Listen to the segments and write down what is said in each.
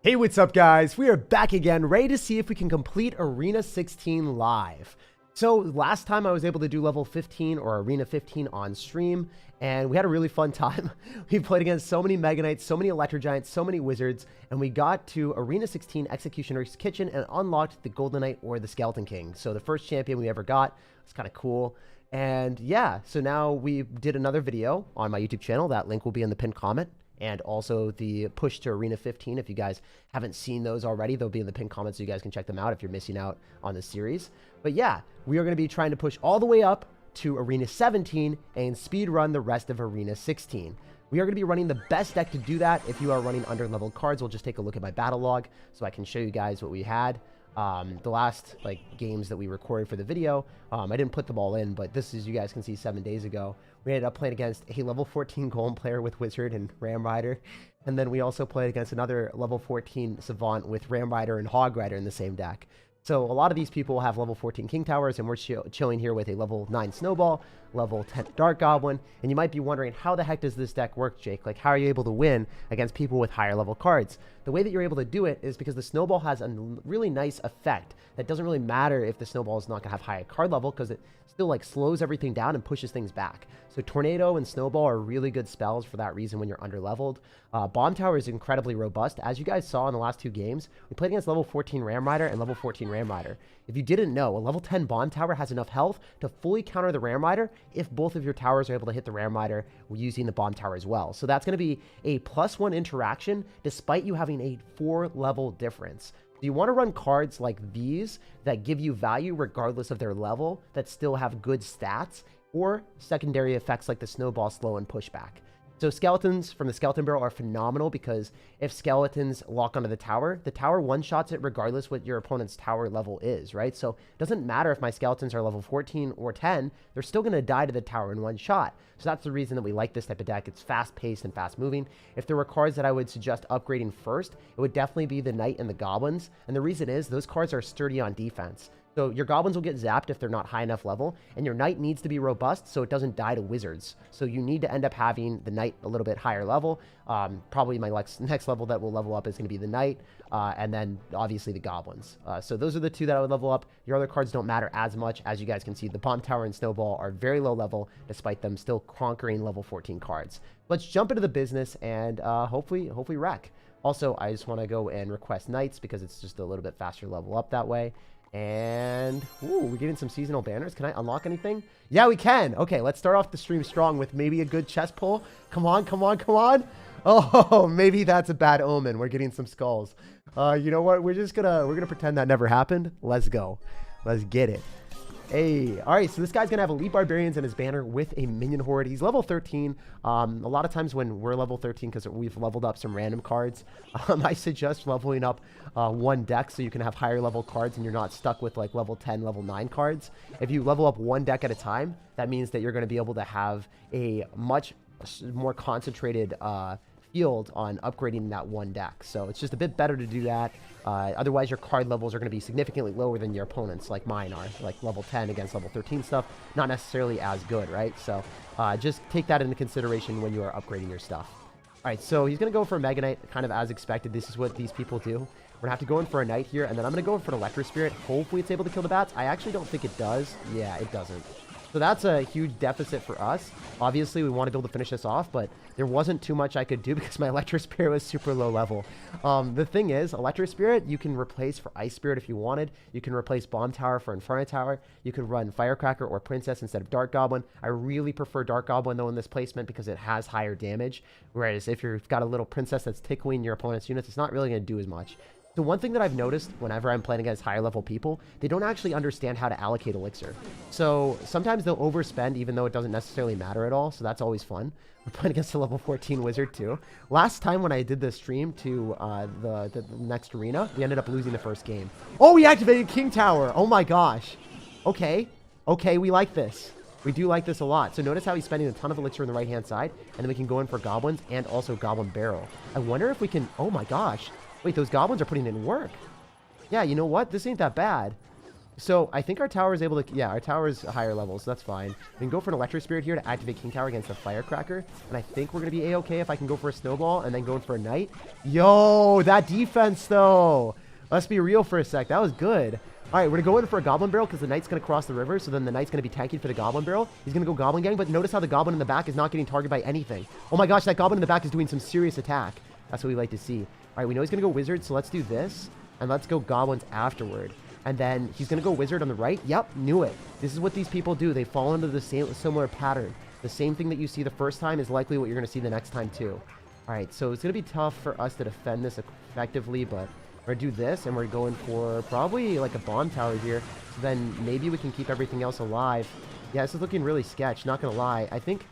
Hey, what's up guys? We are back again, ready to see if we can complete Arena 16 live. So last time I was able to do level 15 or Arena 15 on stream, and we had a really fun time. We played against so many Mega Knights, so many Electro Giants, so many Wizards, and we got to Arena 16 Executioner's Kitchen and unlocked the Golden Knight or the Skeleton King. So the first champion we ever got. It's kind of cool. And yeah, so now we did another video on my YouTube channel. That link will be in the pinned comment. And also the push to Arena 15. If you guys haven't seen those already, they'll be in the pinned comments so you guys can check them out if you're missing out on the series. But yeah, we are going to be trying to push all the way up to Arena 17 and speed run the rest of Arena 16. We are going to be running the best deck to do that. If you are running under-leveled cards, we'll just take a look at my battle log so I can show you guys what we had. The last games that we recorded for the video, I didn't put them all in, but this is, you guys can see, 7 days ago. We ended up playing against a level 14 Golem player with Wizard and Ram Rider, and then we also played against another level 14 Savant with Ram Rider and Hog Rider in the same deck. So a lot of these people have level 14 King Towers, and we're chilling here with a level 9 Snowball, level 10 Dark Goblin, and you might be wondering, how the heck does this deck work, Jake? Like, how are you able to win against people with higher level cards? The way that you're able to do it is because the Snowball has a really nice effect that doesn't really matter if the Snowball is not going to have high card level, because it still slows everything down and pushes things back. So Tornado and Snowball are really good spells for that reason when you're under leveled. Bomb Tower is incredibly robust. As you guys saw in the last 2 games, we played against level 14 Ram Rider and level 14 Ram Rider. If you didn't know, a level 10 Bomb Tower has enough health to fully counter the Ram Rider if both of your towers are able to hit the Ram Rider using the Bomb Tower as well. So that's going to be a +1 interaction despite you having a 4-level difference. You want to run cards like these that give you value regardless of their level, that still have good stats, or secondary effects like the Snowball, Slow, and Pushback. So skeletons from the Skeleton Barrel are phenomenal because if skeletons lock onto the tower one-shots it regardless what your opponent's tower level is, right? So it doesn't matter if my skeletons are level 14 or 10, they're still going to die to the tower in one shot. So that's the reason that we like this type of deck. It's fast-paced and fast-moving. If there were cards that I would suggest upgrading first, it would definitely be the Knight and the Goblins. And the reason is those cards are sturdy on defense. So your Goblins will get zapped if they're not high enough level, and your Knight needs to be robust so it doesn't die to Wizards. So you need to end up having the Knight a little bit higher level. Probably my next level that will level up is going to be the Knight, and then obviously the Goblins. So those are the 2 that I would level up. Your other cards don't matter as much. As you guys can see, the Bomb Tower and Snowball are very low level, despite them still conquering level 14 cards. Let's jump into the business and hopefully wreck. Also, I just want to go and request Knights because it's just a little bit faster level up that way. And, ooh, we're getting some seasonal banners. Can I unlock anything? Yeah, we can. Okay, let's start off the stream strong with maybe a good chest pull. Come on, come on, come on. Oh, maybe that's a bad omen. We're getting some skulls. You know what? We're gonna pretend that never happened. Let's go. Let's get it. Hey, all right, so this guy's going to have Elite Barbarians in his banner with a Minion Horde. He's level 13. A lot of times when we're level 13, because we've leveled up some random cards, I suggest leveling up 1 deck so you can have higher level cards and you're not stuck with like level 10, level 9 cards. If you level up 1 deck at a time, that means that you're going to be able to have a much more concentrated field on upgrading that 1 deck. So it's just a bit better to do that. Otherwise, your card levels are going to be significantly lower than your opponents, like mine are. Like level 10 against level 13 stuff, not necessarily as good, right? So just take that into consideration when you are upgrading your stuff. All right, so he's going to go for a Mega Knight, kind of as expected. This is what these people do. We're going to have to go in for a Knight here, and then I'm going to go in for an Electro Spirit. Hopefully it's able to kill the bats. I actually don't think it does. Yeah, it doesn't. So that's a huge deficit for us. Obviously, we want to be able to finish this off, but there wasn't too much I could do because my Electro Spirit was super low level. The thing is, Electro Spirit, you can replace for Ice Spirit if you wanted. You can replace Bomb Tower for Inferno Tower. You could run Firecracker or Princess instead of Dark Goblin. I really prefer Dark Goblin, though, in this placement because it has higher damage. Whereas if you've got a little Princess that's tickling your opponent's units, it's not really going to do as much. The one thing that I've noticed whenever I'm playing against higher level people, they don't actually understand how to allocate elixir. So sometimes they'll overspend even though it doesn't necessarily matter at all. So that's always fun. We're playing against a level 14 wizard too. Last time when I did this stream to the next arena, we ended up losing the first game. Oh, we activated King Tower. Oh my gosh. Okay. Okay, we like this. We do like this a lot. So notice how he's spending a ton of elixir on the right-hand side. And then we can go in for goblins and also Goblin Barrel. I wonder if we can... Oh my gosh. Wait, those goblins are putting in work. Yeah, you know what? This ain't that bad. So I think our tower is able to, yeah, our tower is higher levels, so that's fine. We can go for an electric spirit here to activate King Tower against the firecracker, and I think we're gonna be a-okay if I can go for a snowball and then go in for a knight. Yo, that defense though. Let's be real for a sec. That was good. All right, we're gonna go in for a goblin barrel because the knight's gonna cross the river, so then the knight's gonna be tanking for the goblin barrel. He's gonna go goblin gang, but notice how the goblin in the back is not getting targeted by anything. Oh my gosh, that goblin in the back is doing some serious attack. That's what we like to see. All right, we know he's gonna go wizard, so let's do this, and let's go goblins afterward. And then he's going to go wizard on the right. Yep, knew it. This is what these people do. They fall into the same similar pattern. The same thing that you see the first time is likely what you're going to see the next time too. All right, so it's going to be tough for us to defend this effectively, but we're going to do this, and we're going for probably like a bomb tower here. So then maybe we can keep everything else alive. Yeah, this is looking really sketch, not going to lie. I think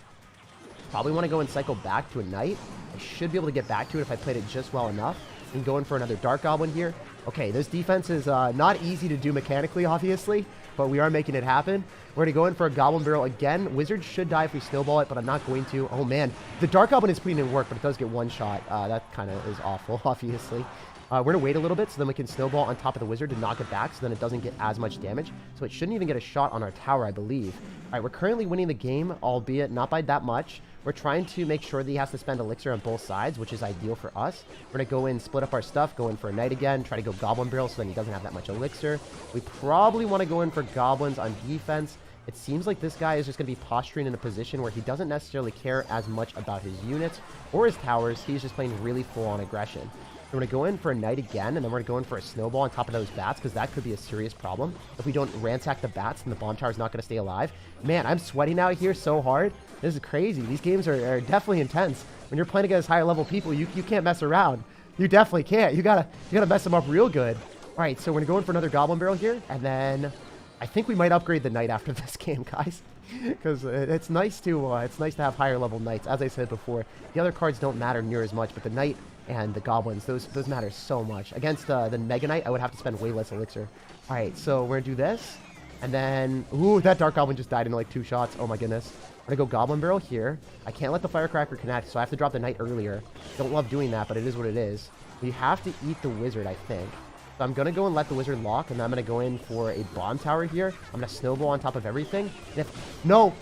probably want to go and cycle back to a knight. I should be able to get back to it if I played it just well enough. And go in for another dark goblin here. Okay, this defense is not easy to do mechanically, obviously, but we are making it happen. We're going to go in for a goblin barrel again. Wizard should die if we snowball it, but I'm not going to. Oh, man. The dark goblin is putting in work, but it does get one shot. That kind of is awful, obviously. We're going to wait a little bit so then we can snowball on top of the wizard to knock it back so then it doesn't get as much damage. So it shouldn't even get a shot on our tower, I believe. All right, we're currently winning the game, albeit not by that much. We're trying to make sure that he has to spend elixir on both sides, which is ideal for us. We're going to go in, split up our stuff, go in for a knight again, try to go goblin barrel so then he doesn't have that much elixir. We probably want to go in for goblins on defense. It seems like this guy is just going to be posturing in a position where he doesn't necessarily care as much about his units or his towers. He's just playing really full-on aggression. We're going to go in for a knight again, and then we're going to go in for a snowball on top of those bats, because that could be a serious problem. If we don't ransack the bats, then the bomb tower is not going to stay alive. Man, I'm sweating out here so hard. This is crazy. These games are definitely intense. When you're playing against higher level people, you can't mess around. You definitely can't. You gotta mess them up real good. All right, so we're going to go in for another goblin barrel here, and then I think we might upgrade the knight after this game, guys. Because it's nice to have higher level knights. As I said before, the other cards don't matter near as much, but the knight and the goblins, those matter so much. Against the Mega Knight, I would have to spend way less elixir. All right, so we're going to do this. And then, ooh, that Dark Goblin just died in like 2 shots. Oh my goodness. I'm going to go Goblin Barrel here. I can't let the Firecracker connect, so I have to drop the Knight earlier. Don't love doing that, but it is what it is. We have to eat the Wizard, I think. So I'm going to go and let the Wizard lock, and then I'm going to go in for a Bomb Tower here. I'm going to snowball on top of everything. And no,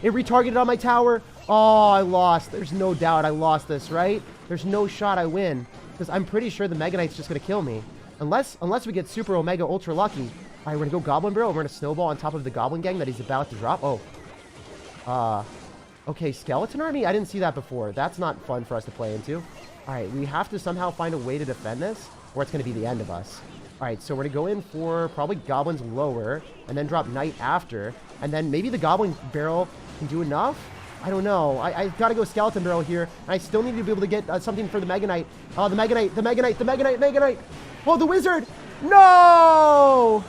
it retargeted on my tower. Oh, I lost. There's no doubt I lost this, right? There's no shot I win, because I'm pretty sure the Mega Knight's just going to kill me. Unless we get super omega ultra lucky. All right, we're going to go Goblin Barrel. We're going to snowball on top of the Goblin Gang that he's about to drop. Oh. Okay, Skeleton Army? I didn't see that before. That's not fun for us to play into. All right, we have to somehow find a way to defend this, or it's going to be the end of us. All right, so we're going to go in for probably Goblins lower, and then drop Knight after. And then maybe the Goblin Barrel can do enough? I don't know. I got to go Skeleton Barrel here. And I still need to be able to get something for the Mega Knight. Oh, the Mega Knight, the Mega Knight, the Mega Knight, Mega Knight. Oh, the Wizard. No!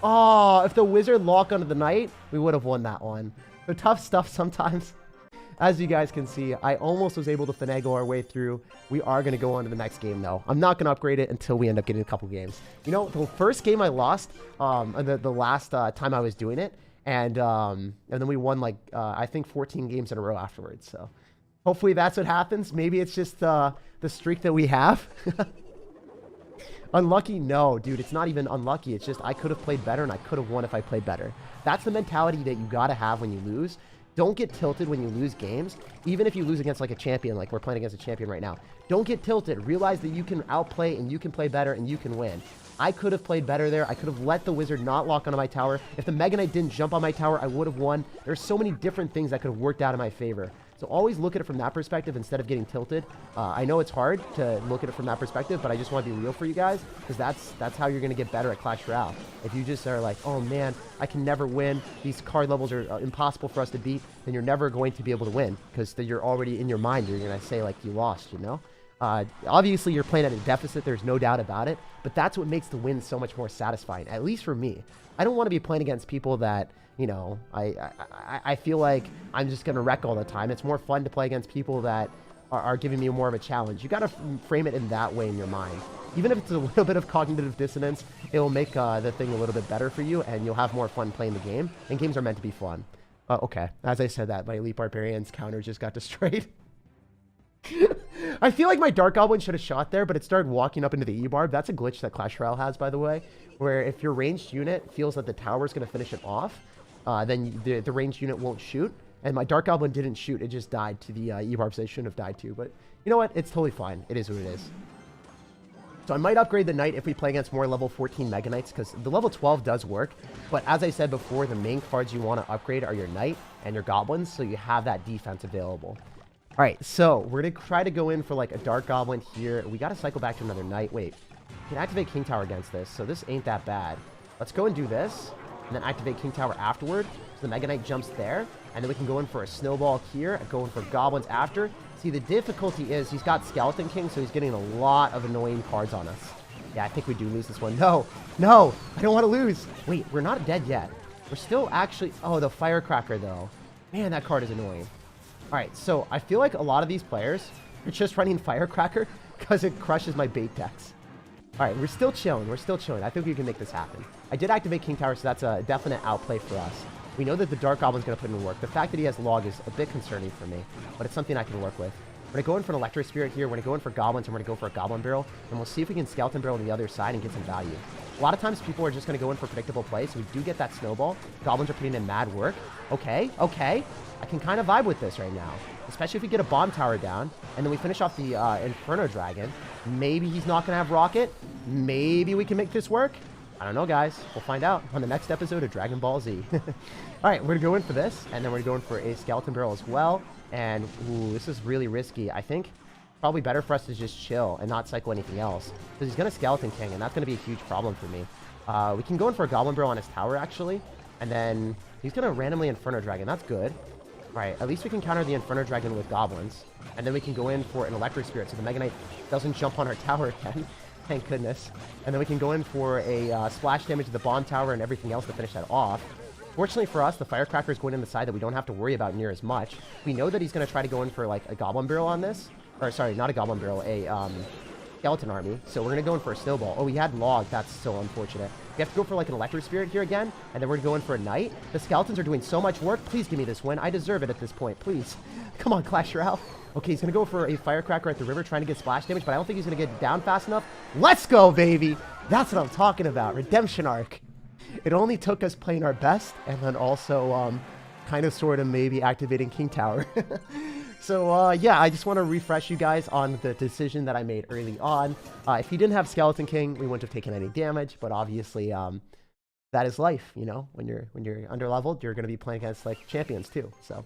Oh, if the Wizard locked onto the Knight, we would have won that one. So tough stuff sometimes. As you guys can see, I almost was able to finagle our way through. We are going to go on to the next game, though. I'm not going to upgrade it until we end up getting a couple games. You know, the first game I lost, the last time I was doing it, and then we won, like, I think 14 games in a row afterwards. So hopefully that's what happens. Maybe it's just the streak that we have. Unlucky? No, dude, it's not even unlucky. It's just I could have played better, and I could have won if I played better. That's the mentality that you got to have when you lose. Don't get tilted when you lose games, even if you lose against like a champion, like we're playing against a champion right now. Don't get tilted. Realize that you can outplay and you can play better and you can win. I could have played better there. I could have let the Wizard not lock onto my tower. If the Mega Knight didn't jump on my tower, I would have won. There's so many different things that could have worked out in my favor. So always look at it from that perspective instead of getting tilted. I know it's hard to look at it from that perspective, but I just want to be real for you guys, because that's how you're going to get better at Clash Royale. If you just are like, oh man, I can never win, these card levels are impossible for us to beat, then you're never going to be able to win, because you're already in your mind, you're going to say like you lost, you know? Obviously you're playing at a deficit, there's no doubt about it, but that's what makes the win so much more satisfying, at least for me. I don't want to be playing against people that, you know, I feel like I'm just going to wreck all the time. It's more fun to play against people that are giving me more of a challenge. You got to frame it in that way in your mind. Even if it's a little bit of cognitive dissonance, it will make the thing a little bit better for you, and you'll have more fun playing the game. And games are meant to be fun. Okay, as I said that, my Elite Barbarians counter just got destroyed. I feel like my Dark Goblin should have shot there, but it started walking up into the E-barb. That's a glitch that Clash Royale has, by the way, where if your ranged unit feels that the tower is going to finish it off, then the ranged unit won't shoot. And my Dark Goblin didn't shoot. It just died to the E-barbs they shouldn't have died to. But you know what? It's totally fine. It is what it is. So I might upgrade the Knight if we play against more level 14 Mega Knights, because the level 12 does work. But as I said before, the main cards you want to upgrade are your Knight and your Goblins, so you have that defense available. All right, so we're going to try to go in for like a Dark Goblin here. We got to cycle back to another Knight. Wait, we can activate King Tower against this, so this ain't that bad. Let's go and do this, and then activate King Tower afterward. So the Mega Knight jumps there, and then we can go in for a Snowball here, and go in for Goblins after. See, the difficulty is he's got Skeleton King, so he's getting a lot of annoying cards on us. Yeah, I think we do lose this one. No, no, I don't want to lose. Wait, we're not dead yet. We're still actually... Oh, the Firecracker, though. Man, that card is annoying. All right, so I feel like a lot of these players are just running Firecracker because it crushes my bait decks. All right, we're still chilling. We're still chilling. I think we can make this happen. I did activate King Tower, so that's a definite outplay for us. We know that the Dark Goblin's going to put in work. The fact that he has Log is a bit concerning for me, but it's something I can work with. We're going to go in for an Electric Spirit here. We're going to go in for Goblins, and we're going to go for a Goblin Barrel, and we'll see if we can Skeleton Barrel on the other side and get some value. A lot of times people are just going to go in for predictable plays, so we do get that Snowball. Goblins are putting in mad work. Okay, okay. I can kind of vibe with this right now, especially if we get a Bomb Tower down, and then we finish off the Inferno Dragon. Maybe he's not going to have Rocket. Maybe we can make this work. I don't know, guys. We'll find out on the next episode of Dragon Ball Z. All right, we're going to go in for this, and then we're going for a Skeleton Barrel as well. And, ooh, this is really risky. I think probably better for us to just chill and not cycle anything else, because he's going to Skeleton King, and that's going to be a huge problem for me. We can go in for a Goblin Barrel on his tower, actually, and then he's going to randomly Inferno Dragon. That's good. All right, at least we can counter the Inferno Dragon with Goblins, and then we can go in for an Electric Spirit, so the Mega Knight doesn't jump on our tower again. Thank goodness. And then we can go in for a splash damage to the Bomb Tower and everything else to finish that off. Fortunately for us, the Firecracker is going in the side that we don't have to worry about near as much. We know that he's going to try to go in for like a Goblin Barrel on this. Or sorry, not a Goblin Barrel, a Skeleton Army. So we're going to go in for a Snowball. Oh, we had Log. That's so unfortunate. We have to go for like an Electric Spirit here again. And then we're going to go in for a Knight. The Skeletons are doing so much work. Please give me this win. I deserve it at this point. Please. Come on, Clash Royale. Okay, he's going to go for a Firecracker at the river trying to get splash damage, but I don't think he's going to get down fast enough. Let's go, baby. That's what I'm talking about. Redemption arc. It only took us playing our best and then also kind of sort of maybe activating King Tower. So, yeah, I just want to refresh you guys on the decision that I made early on. If he didn't have Skeleton King, we wouldn't have taken any damage, but obviously that is life, you know? When you're underleveled, you're going to be playing against, like, champions too. So,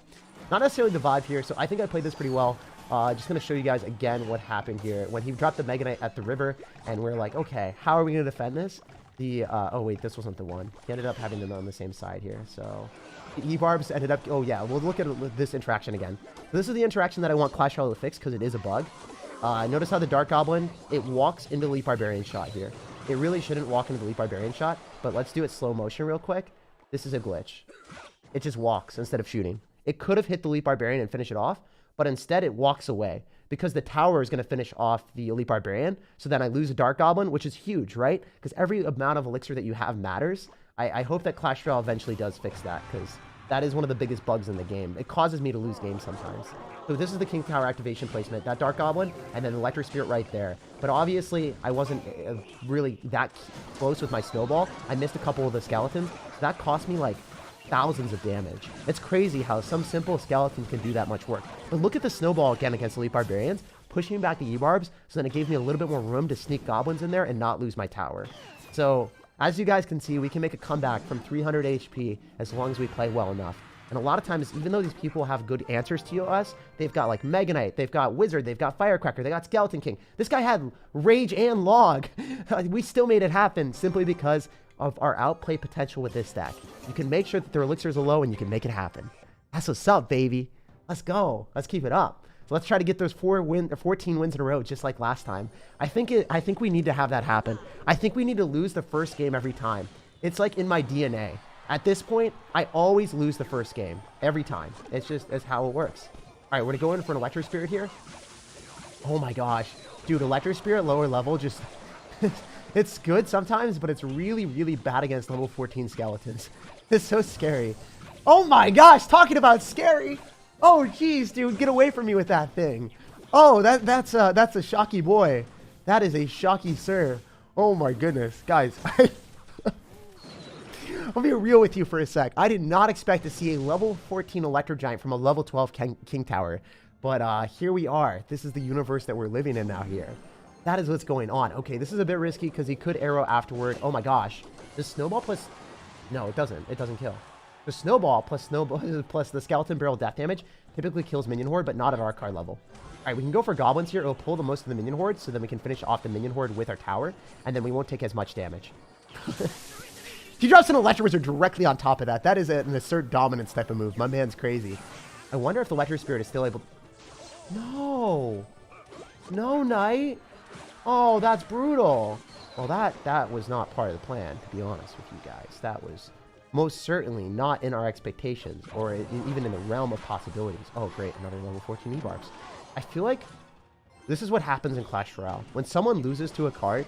not necessarily the vibe here, so I think I played this pretty well. Just going to show you guys again what happened here. When he dropped the Mega Knight at the river, and we're like, okay, how are we going to defend this? Oh wait, this wasn't the one. He ended up having them on the same side here, so... The E-barbs ended up... Oh yeah, we'll look at this interaction again. This is the interaction that I want Clash Royale to fix, because it is a bug. Notice how the Dark Goblin, it walks into the Leap Barbarian shot here. It really shouldn't walk into the Leap Barbarian shot, but let's do it slow motion real quick. This is a glitch. It just walks instead of shooting. It could have hit the Elite Barbarian and finish it off, but instead it walks away because the tower is going to finish off the Elite Barbarian. So then I lose a Dark Goblin, which is huge, right? Because every amount of elixir that you have matters. I hope that Clash Royale eventually does fix that, because that is one of the biggest bugs in the game. It causes me to lose games sometimes. So this is the King Tower activation placement, that Dark Goblin, and then Electric Spirit right there. But obviously, I wasn't really that close with my Snowball. I missed a couple of the Skeletons. So that cost me like thousands of damage. It's crazy how some simple skeleton can do that much work. But look at the Snowball again against Elite Barbarians, pushing back the E-barbs, so then it gave me a little bit more room to sneak Goblins in there and not lose my tower. So, as you guys can see, we can make a comeback from 300 HP as long as we play well enough. And a lot of times, even though these people have good answers to us, they've got like Mega Knight, they've got Wizard, they've got Firecracker, they got Skeleton King. This guy had Rage and Log. We still made it happen simply because of our outplay potential with this stack. You can make sure that their elixirs are low and you can make it happen. That's what's up, baby. Let's go. Let's keep it up. So let's try to get those 14 wins in a row just like last time. I think we need to have that happen. I think we need to lose the first game every time. It's like in my DNA. At this point, I always lose the first game. Every time. It's how it works. All right, we're going to go in for an Electric Spirit here. Oh my gosh. Dude, Electric Spirit lower level just... It's good sometimes, but it's really, really bad against level 14 skeletons. It's so scary. Oh my gosh, talking about scary. Oh, jeez, dude, get away from me with that thing. Oh, that's a shocky boy. That is a shocky sir. Oh my goodness, guys. I'll be real with you for a sec. I did not expect to see a level 14 Electro Giant from a level 12 King Tower. But here we are. This is the universe that we're living in now here. That is what's going on. Okay, this is a bit risky because he could arrow afterward. Oh my gosh. The snowball plus... No, it doesn't. It doesn't kill. The snowball plus the skeleton barrel death damage typically kills minion horde, but not at our card level. All right, we can go for goblins here. It'll pull the most of the minion horde, so then we can finish off the minion horde with our tower, and then we won't take as much damage. He drops an Electro Wizard directly on top of that. That is an assert dominance type of move. My man's crazy. I wonder if the Electro Spirit is still able... No! No, Knight! Oh, that's brutal. Well, that was not part of the plan, to be honest with you guys. That was most certainly not in our expectations, or even in the realm of possibilities. Oh, great, another level 14 E-Barbs. I feel like this is what happens in Clash Royale. When someone loses to a card,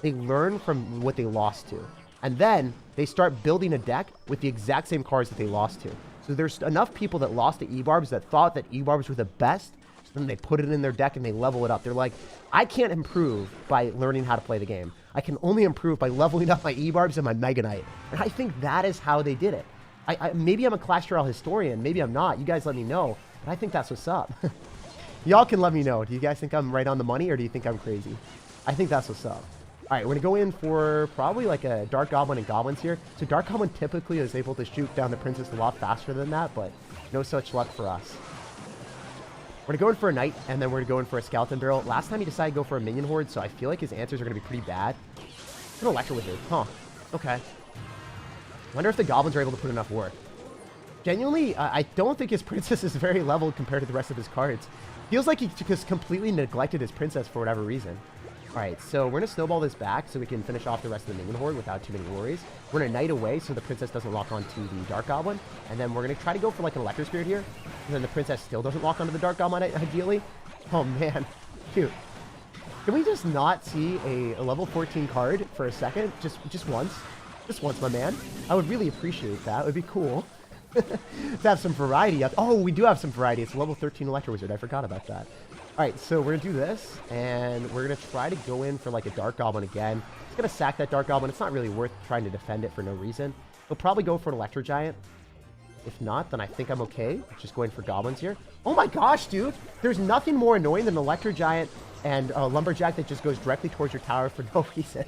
they learn from what they lost to. And then they start building a deck with the exact same cards that they lost to. So there's enough people that lost to E-Barbs that thought that E-Barbs were the best. So then they put it in their deck and they level it up. They're like, I can't improve by learning how to play the game. I can only improve by leveling up my E-Barbs and my Mega Knight. And I think that is how they did it. Maybe I'm a Clash Royale historian. Maybe I'm not. You guys let me know. But I think that's what's up. Y'all can let me know. Do you guys think I'm right on the money or do you think I'm crazy? I think that's what's up. All right, we're going to go in for probably like a Dark Goblin and Goblins here. So Dark Goblin typically is able to shoot down the Princess a lot faster than that, but no such luck for us. We're going to go in for a Knight, and then we're going to go in for a Skeleton Barrel. Last time he decided to go for a Minion Horde, so I feel like his answers are going to be pretty bad. An Electro Wizard. Huh. Okay. Wonder if the Goblins are able to put enough work. Genuinely, I don't think his Princess is very leveled compared to the rest of his cards. Feels like he just completely neglected his Princess for whatever reason. Alright, so we're going to snowball this back so we can finish off the rest of the Minion Horde without too many worries. We're going to Knight away so the Princess doesn't lock onto the Dark Goblin. And then we're going to try to go for like an Electro Spirit here. And then the Princess still doesn't lock onto the Dark Goblin, ideally. Oh man, cute. Can we just not see a level 14 card for a second? Just once? Just once, my man. I would really appreciate that. It would be cool. To have some variety. Oh, we do have some variety. It's a level 13 Electro Wizard. I forgot about that. Alright, so we're going to do this, and we're going to try to go in for like a Dark Goblin again. It's going to sack that Dark Goblin. It's not really worth trying to defend it for no reason. We'll probably go for an Electro Giant. If not, then I think I'm okay. Just going for Goblins here. Oh my gosh, dude! There's nothing more annoying than an Electro Giant and a Lumberjack that just goes directly towards your tower for no reason.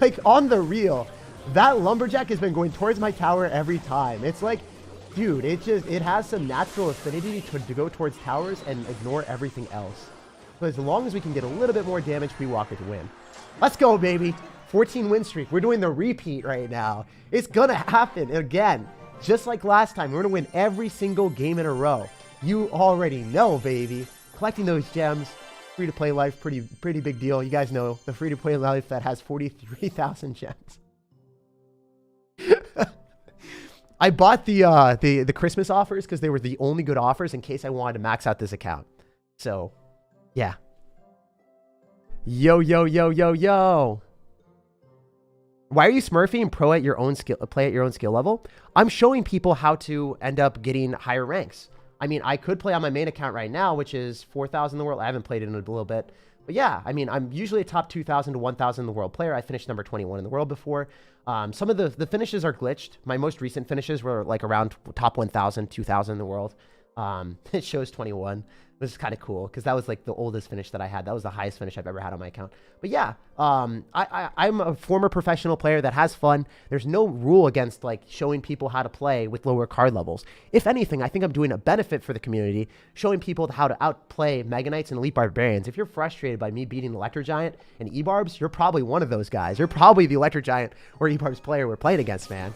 Like, on the real, that Lumberjack has been going towards my tower every time. It's like... Dude, it has some natural affinity to go towards towers and ignore everything else. But as long as we can get a little bit more damage, we walk with win. Let's go, baby. 14 win streak. We're doing the repeat right now. It's gonna happen again. Just like last time, we're gonna win every single game in a row. You already know, baby. Collecting those gems, free-to-play life, pretty big deal. You guys know the free-to-play life that has 43,000 gems. I bought the Christmas offers because they were the only good offers in case I wanted to max out this account. So, yeah. Yo, yo, yo, yo, yo. Why are you smurfing pro at your own skill, play at your own skill level? I'm showing people how to end up getting higher ranks. I mean, I could play on my main account right now, which is 4,000 in the world. I haven't played it in a little bit. But yeah, I mean, I'm usually a top 2,000 to 1,000 in the world player. I finished number 21 in the world before. Some of the finishes are glitched. My most recent finishes were like around top 1,000, 2,000 in the world. It shows 21. This is kind of cool because that was like the oldest finish that I had. That was the highest finish I've ever had on my account. But yeah, I'm a former professional player that has fun. There's no rule against like showing people how to play with lower card levels. If anything, I think I'm doing a benefit for the community, showing people how to outplay Mega Knights and Elite Barbarians. If you're frustrated by me beating Electro Giant and E-Barbs, you're probably one of those guys. You're probably the Electro Giant or E-Barbs player we're playing against, man.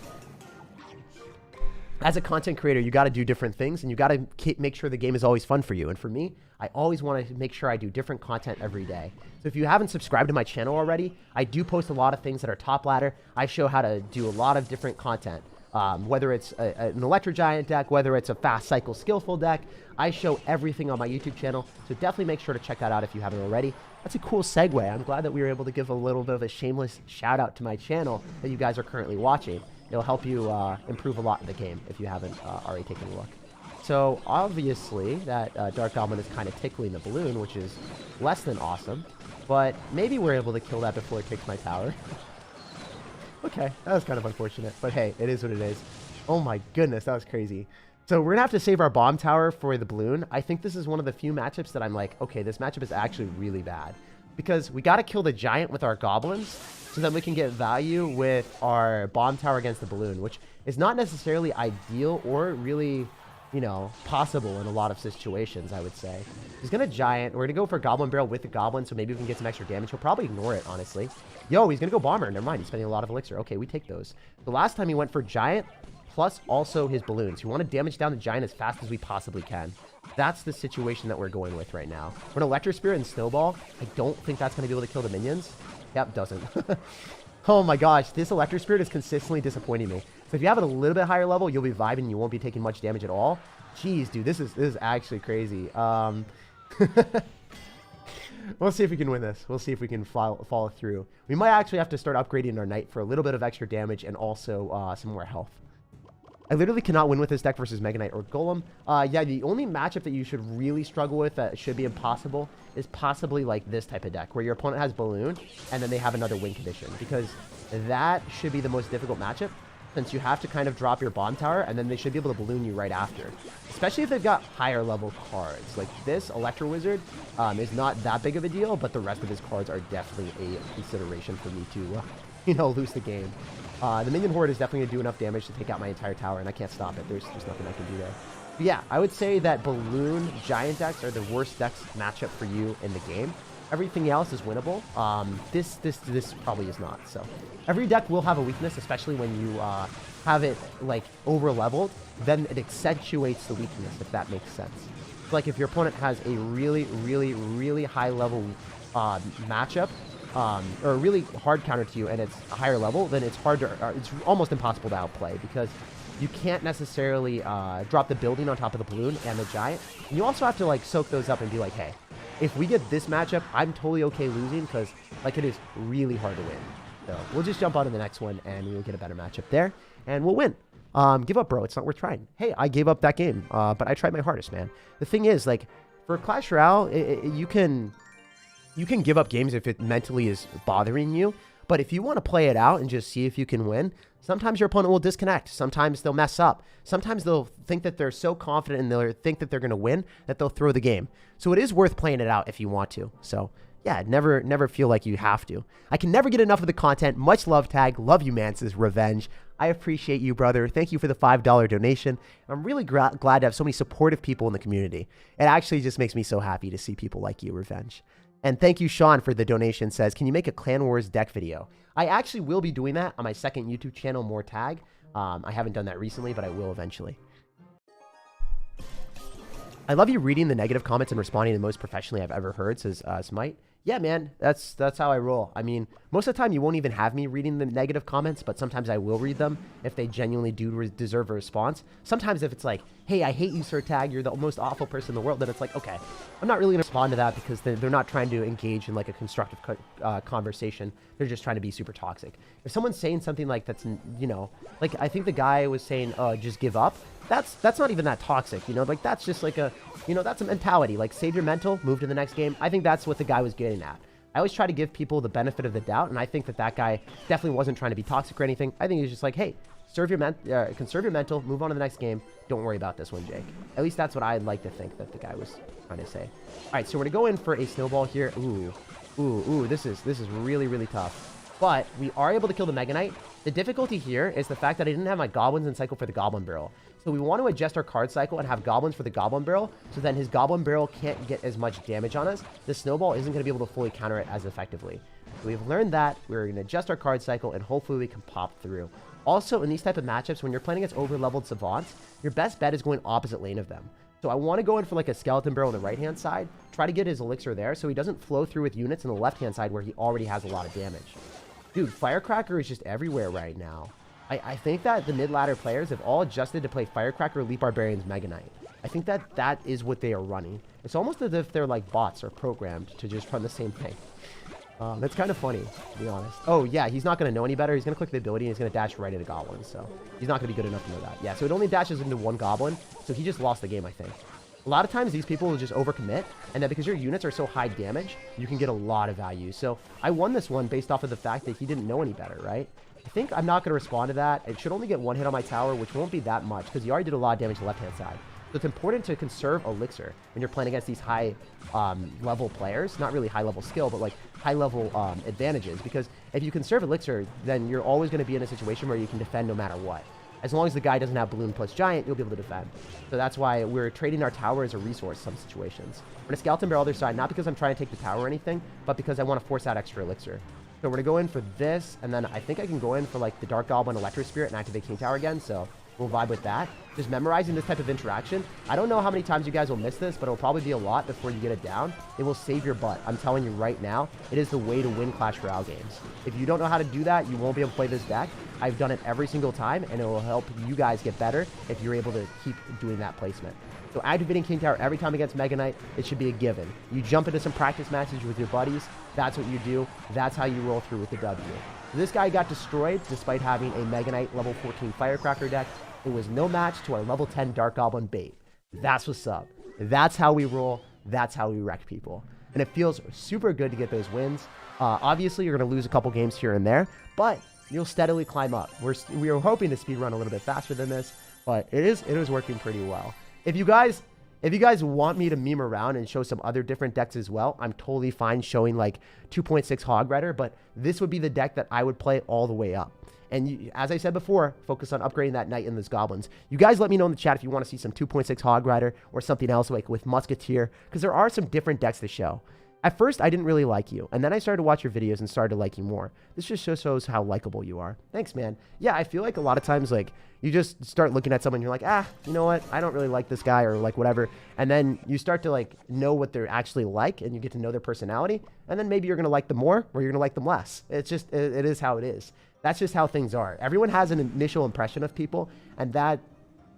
As a content creator, you got to do different things, and you got to make sure the game is always fun for you. And for me, I always want to make sure I do different content every day. So if you haven't subscribed to my channel already, I do post a lot of things that are top ladder. I show how to do a lot of different content, whether it's an Electro Giant deck, whether it's a fast cycle skillful deck. I show everything on my YouTube channel, so definitely make sure to check that out if you haven't already. That's a cool segue. I'm glad that we were able to give a little bit of a shameless shout out to my channel that you guys are currently watching. It'll help you improve a lot in the game if you haven't already taken a look. So obviously that Dark Goblin is kind of tickling the balloon, which is less than awesome. But maybe we're able to kill that before it takes my tower. Okay, that was kind of unfortunate. But hey, it is what it is. Oh my goodness, that was crazy. So we're going to have to save our bomb tower for the balloon. I think this is one of the few matchups that I'm like, okay, this matchup is actually really bad. Because we got to kill the giant with our goblins, so then we can get value with our bomb tower against the balloon, which is not necessarily ideal or really, you know, possible in a lot of situations, I would say. He's going to giant. We're going to go for Goblin Barrel with the goblin, so maybe we can get some extra damage. He'll probably ignore it, honestly. Yo, he's going to go bomber. Never mind. He's spending a lot of elixir. Okay, we take those. The last time he went for giant, plus also his balloons. We want to damage down the giant as fast as we possibly can. That's the situation that we're going with right now. We're an Electro Spirit and Snowball. I don't think that's going to be able to kill the minions. Yep, doesn't. Oh my gosh, this Electro Spirit is consistently disappointing me. So if you have it a little bit higher level, you'll be vibing and you won't be taking much damage at all. Jeez, dude, this is actually crazy. We'll see if we can win this. We'll see if we can follow through. We might actually have to start upgrading our knight for a little bit of extra damage and also some more health. I literally cannot win with this deck versus Mega Knight or Golem. Yeah, the only matchup that you should really struggle with that should be impossible is possibly like this type of deck, where your opponent has Balloon, and then they have another win condition, because that should be the most difficult matchup, since you have to kind of drop your bomb tower, and then they should be able to balloon you right after. Especially if they've got higher level cards. Like this Electro Wizard is not that big of a deal, but the rest of his cards are definitely a consideration for me to, you know, lose the game. The Minion Horde is definitely going to do enough damage to take out my entire tower, and I can't stop it. There's nothing I can do there. But yeah, I would say that Balloon Giant decks are the worst decks matchup for you in the game. Everything else is winnable. This probably is not. So every deck will have a weakness, especially when you have it like over leveled. Then it accentuates the weakness, if that makes sense. So, like if your opponent has a really high level matchup, or a really hard counter to you, and it's a higher level, then it's hard to, it's almost impossible to outplay, because you can't necessarily drop the building on top of the balloon and the giant. And you also have to like soak those up and be like, hey, if we get this matchup, I'm totally okay losing, because like it is really hard to win. So we'll just jump on to the next one, and we'll get a better matchup there, and we'll win. Give up, bro. It's not worth trying. Hey, I gave up that game, but I tried my hardest, man. The thing is, like, for Clash Royale, you can give up games if it mentally is bothering you, but if you want to play it out and just see if you can win, sometimes your opponent will disconnect. Sometimes they'll mess up. Sometimes they'll think that they're so confident and they'll think that they're going to win that they'll throw the game. So it is worth playing it out if you want to. So yeah, never feel like you have to. I can never get enough of the content. Much love, Tag. Love you, man, says Revenge. I appreciate you, brother. Thank you for the $5 donation. I'm really glad to have so many supportive people in the community. It actually just makes me so happy to see people like you, Revenge. And thank you, Sean, for the donation. Says, can you make a Clan Wars deck video? I actually will be doing that on my second YouTube channel, More Tag. I haven't done that recently, but I will eventually. I love you reading the negative comments and responding the most professionally I've ever heard, says Smite. Yeah, man, that's how I roll. I mean, most of the time you won't even have me reading the negative comments, but sometimes I will read them if they genuinely do deserve a response. Sometimes if it's like, hey, I hate you, SirTag, you're the most awful person in the world, then it's like, okay, I'm not really going to respond to that, because they're not trying to engage in like a constructive conversation. They're just trying to be super toxic. If someone's saying something like that's, you know, like I think the guy was saying, just give up. That's not even that toxic, you know, like that's just like a, you know, that's a mentality, like save your mental, move to the next game. I think that's what the guy was getting at. I always try to give people the benefit of the doubt, and I think that guy definitely wasn't trying to be toxic or anything. I think he was just like, hey, conserve your mental, move on to the next game. Don't worry about this one, Jake. At least that's what I'd like to think that the guy was trying to say. All right, so we're gonna go in for a snowball here. Ooh, this is really tough. But we are able to kill the Mega Knight. The difficulty here is the fact that I didn't have my goblins in cycle for the Goblin Barrel. So we want to adjust our card cycle and have goblins for the Goblin Barrel, so then his Goblin Barrel can't get as much damage on us. The snowball isn't going to be able to fully counter it as effectively. So we've learned that. We're going to adjust our card cycle, and hopefully we can pop through. Also, in these type of matchups, when you're playing against over-leveled savants, your best bet is going opposite lane of them. So I want to go in for like a Skeleton Barrel on the right-hand side, try to get his elixir there so he doesn't flow through with units on the left-hand side where he already has a lot of damage. Dude, Firecracker is just everywhere right now. I think that the mid-ladder players have all adjusted to play Firecracker, Leap Barbarians, Mega Knight. I think that is what they are running. It's almost as if they're like bots or programmed to just run the same thing. That's kind of funny, to be honest. Oh, yeah, he's not going to know any better. He's going to click the ability, and he's going to dash right into Goblin, so he's not going to be good enough to know that. Yeah, so it only dashes into one Goblin, so he just lost the game, I think. A lot of times, these people will just overcommit, and then because your units are so high damage, you can get a lot of value. So I won this one based off of the fact that he didn't know any better, right? I think I'm not going to respond to that. It should only get one hit on my tower, which won't be that much, because he already did a lot of damage to the left-hand side. So it's important to conserve elixir when you're playing against these high level players. Not really high level skill, but like high level advantages. Because if you conserve elixir, then you're always going to be in a situation where you can defend no matter what. As long as the guy doesn't have balloon plus giant, you'll be able to defend. So that's why we're trading our tower as a resource in some situations. We're going to skeleton barrel other side, not because I'm trying to take the tower or anything, but because I want to force out extra elixir. So we're going to go in for this, and then I think I can go in for like the Dark Goblin Electro Spirit and activate King Tower again, so we'll vibe with that. Just memorizing this type of interaction. I don't know how many times you guys will miss this, but it'll probably be a lot before you get it down. It will save your butt. I'm telling you right now, it is the way to win Clash Royale games. If you don't know how to do that, you won't be able to play this deck. I've done it every single time, and it will help you guys get better if you're able to keep doing that placement. So activating King Tower every time against Mega Knight, it should be a given. You jump into some practice matches with your buddies. That's what you do. That's how you roll through with the W. This guy got destroyed despite having a Mega Knight level 14 Firecracker deck. It was no match to our level 10 Dark Goblin bait. That's what's up. That's how we roll. That's how we wreck people. And it feels super good to get those wins. Obviously, you're going to lose a couple games here and there, but you'll steadily climb up. We are hoping to speedrun a little bit faster than this, but it is working pretty well. If you guys want me to meme around and show some other different decks as well, I'm totally fine showing like 2.6 Hog Rider, but this would be the deck that I would play all the way up. And as I said before, focus on upgrading that Knight and those Goblins. You guys let me know in the chat if you want to see some 2.6 Hog Rider or something else like with Musketeer, because there are some different decks to show. At first, I didn't really like you, and then I started to watch your videos and started to like you more. This just shows how likable you are. Thanks, man. Yeah, I feel like a lot of times, like, you just start looking at someone and you're like, ah, you know what? I don't really like this guy or like whatever. And then you start to like know what they're actually like and you get to know their personality. And then maybe you're going to like them more or you're going to like them less. It's just, it is how it is. That's just how things are. Everyone has an initial impression of people, and that,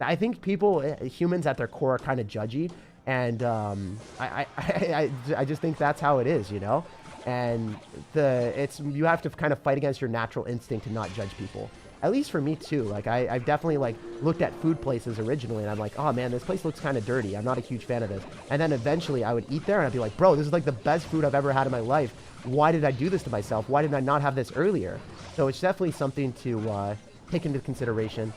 I think people, humans at their core are kind of judgy. And I just think that's how it is, you know? And you have to kind of fight against your natural instinct to not judge people. At least for me too. Like I've definitely like looked at food places originally and I'm like, oh man, this place looks kind of dirty. I'm not a huge fan of this. And then eventually I would eat there and I'd be like, bro, this is like the best food I've ever had in my life. Why did I do this to myself? Why did I not have this earlier? So it's definitely something to take into consideration.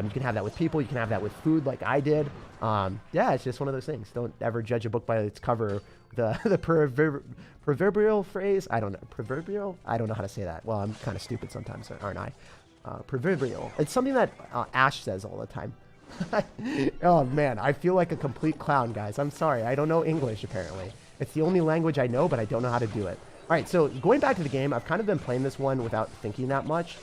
You can have that with people. You can have that with food like I did. Yeah, it's just one of those things. Don't ever judge a book by its cover. The proverbial phrase, I don't know. Proverbial? I don't know how to say that. Well, I'm kind of stupid sometimes, aren't I? Proverbial. It's something that Ash says all the time. Oh, man. I feel like a complete clown, guys. I'm sorry. I don't know English, apparently. It's the only language I know, but I don't know how to do it. All right, so going back to the game, I've kind of been playing this one without thinking that much.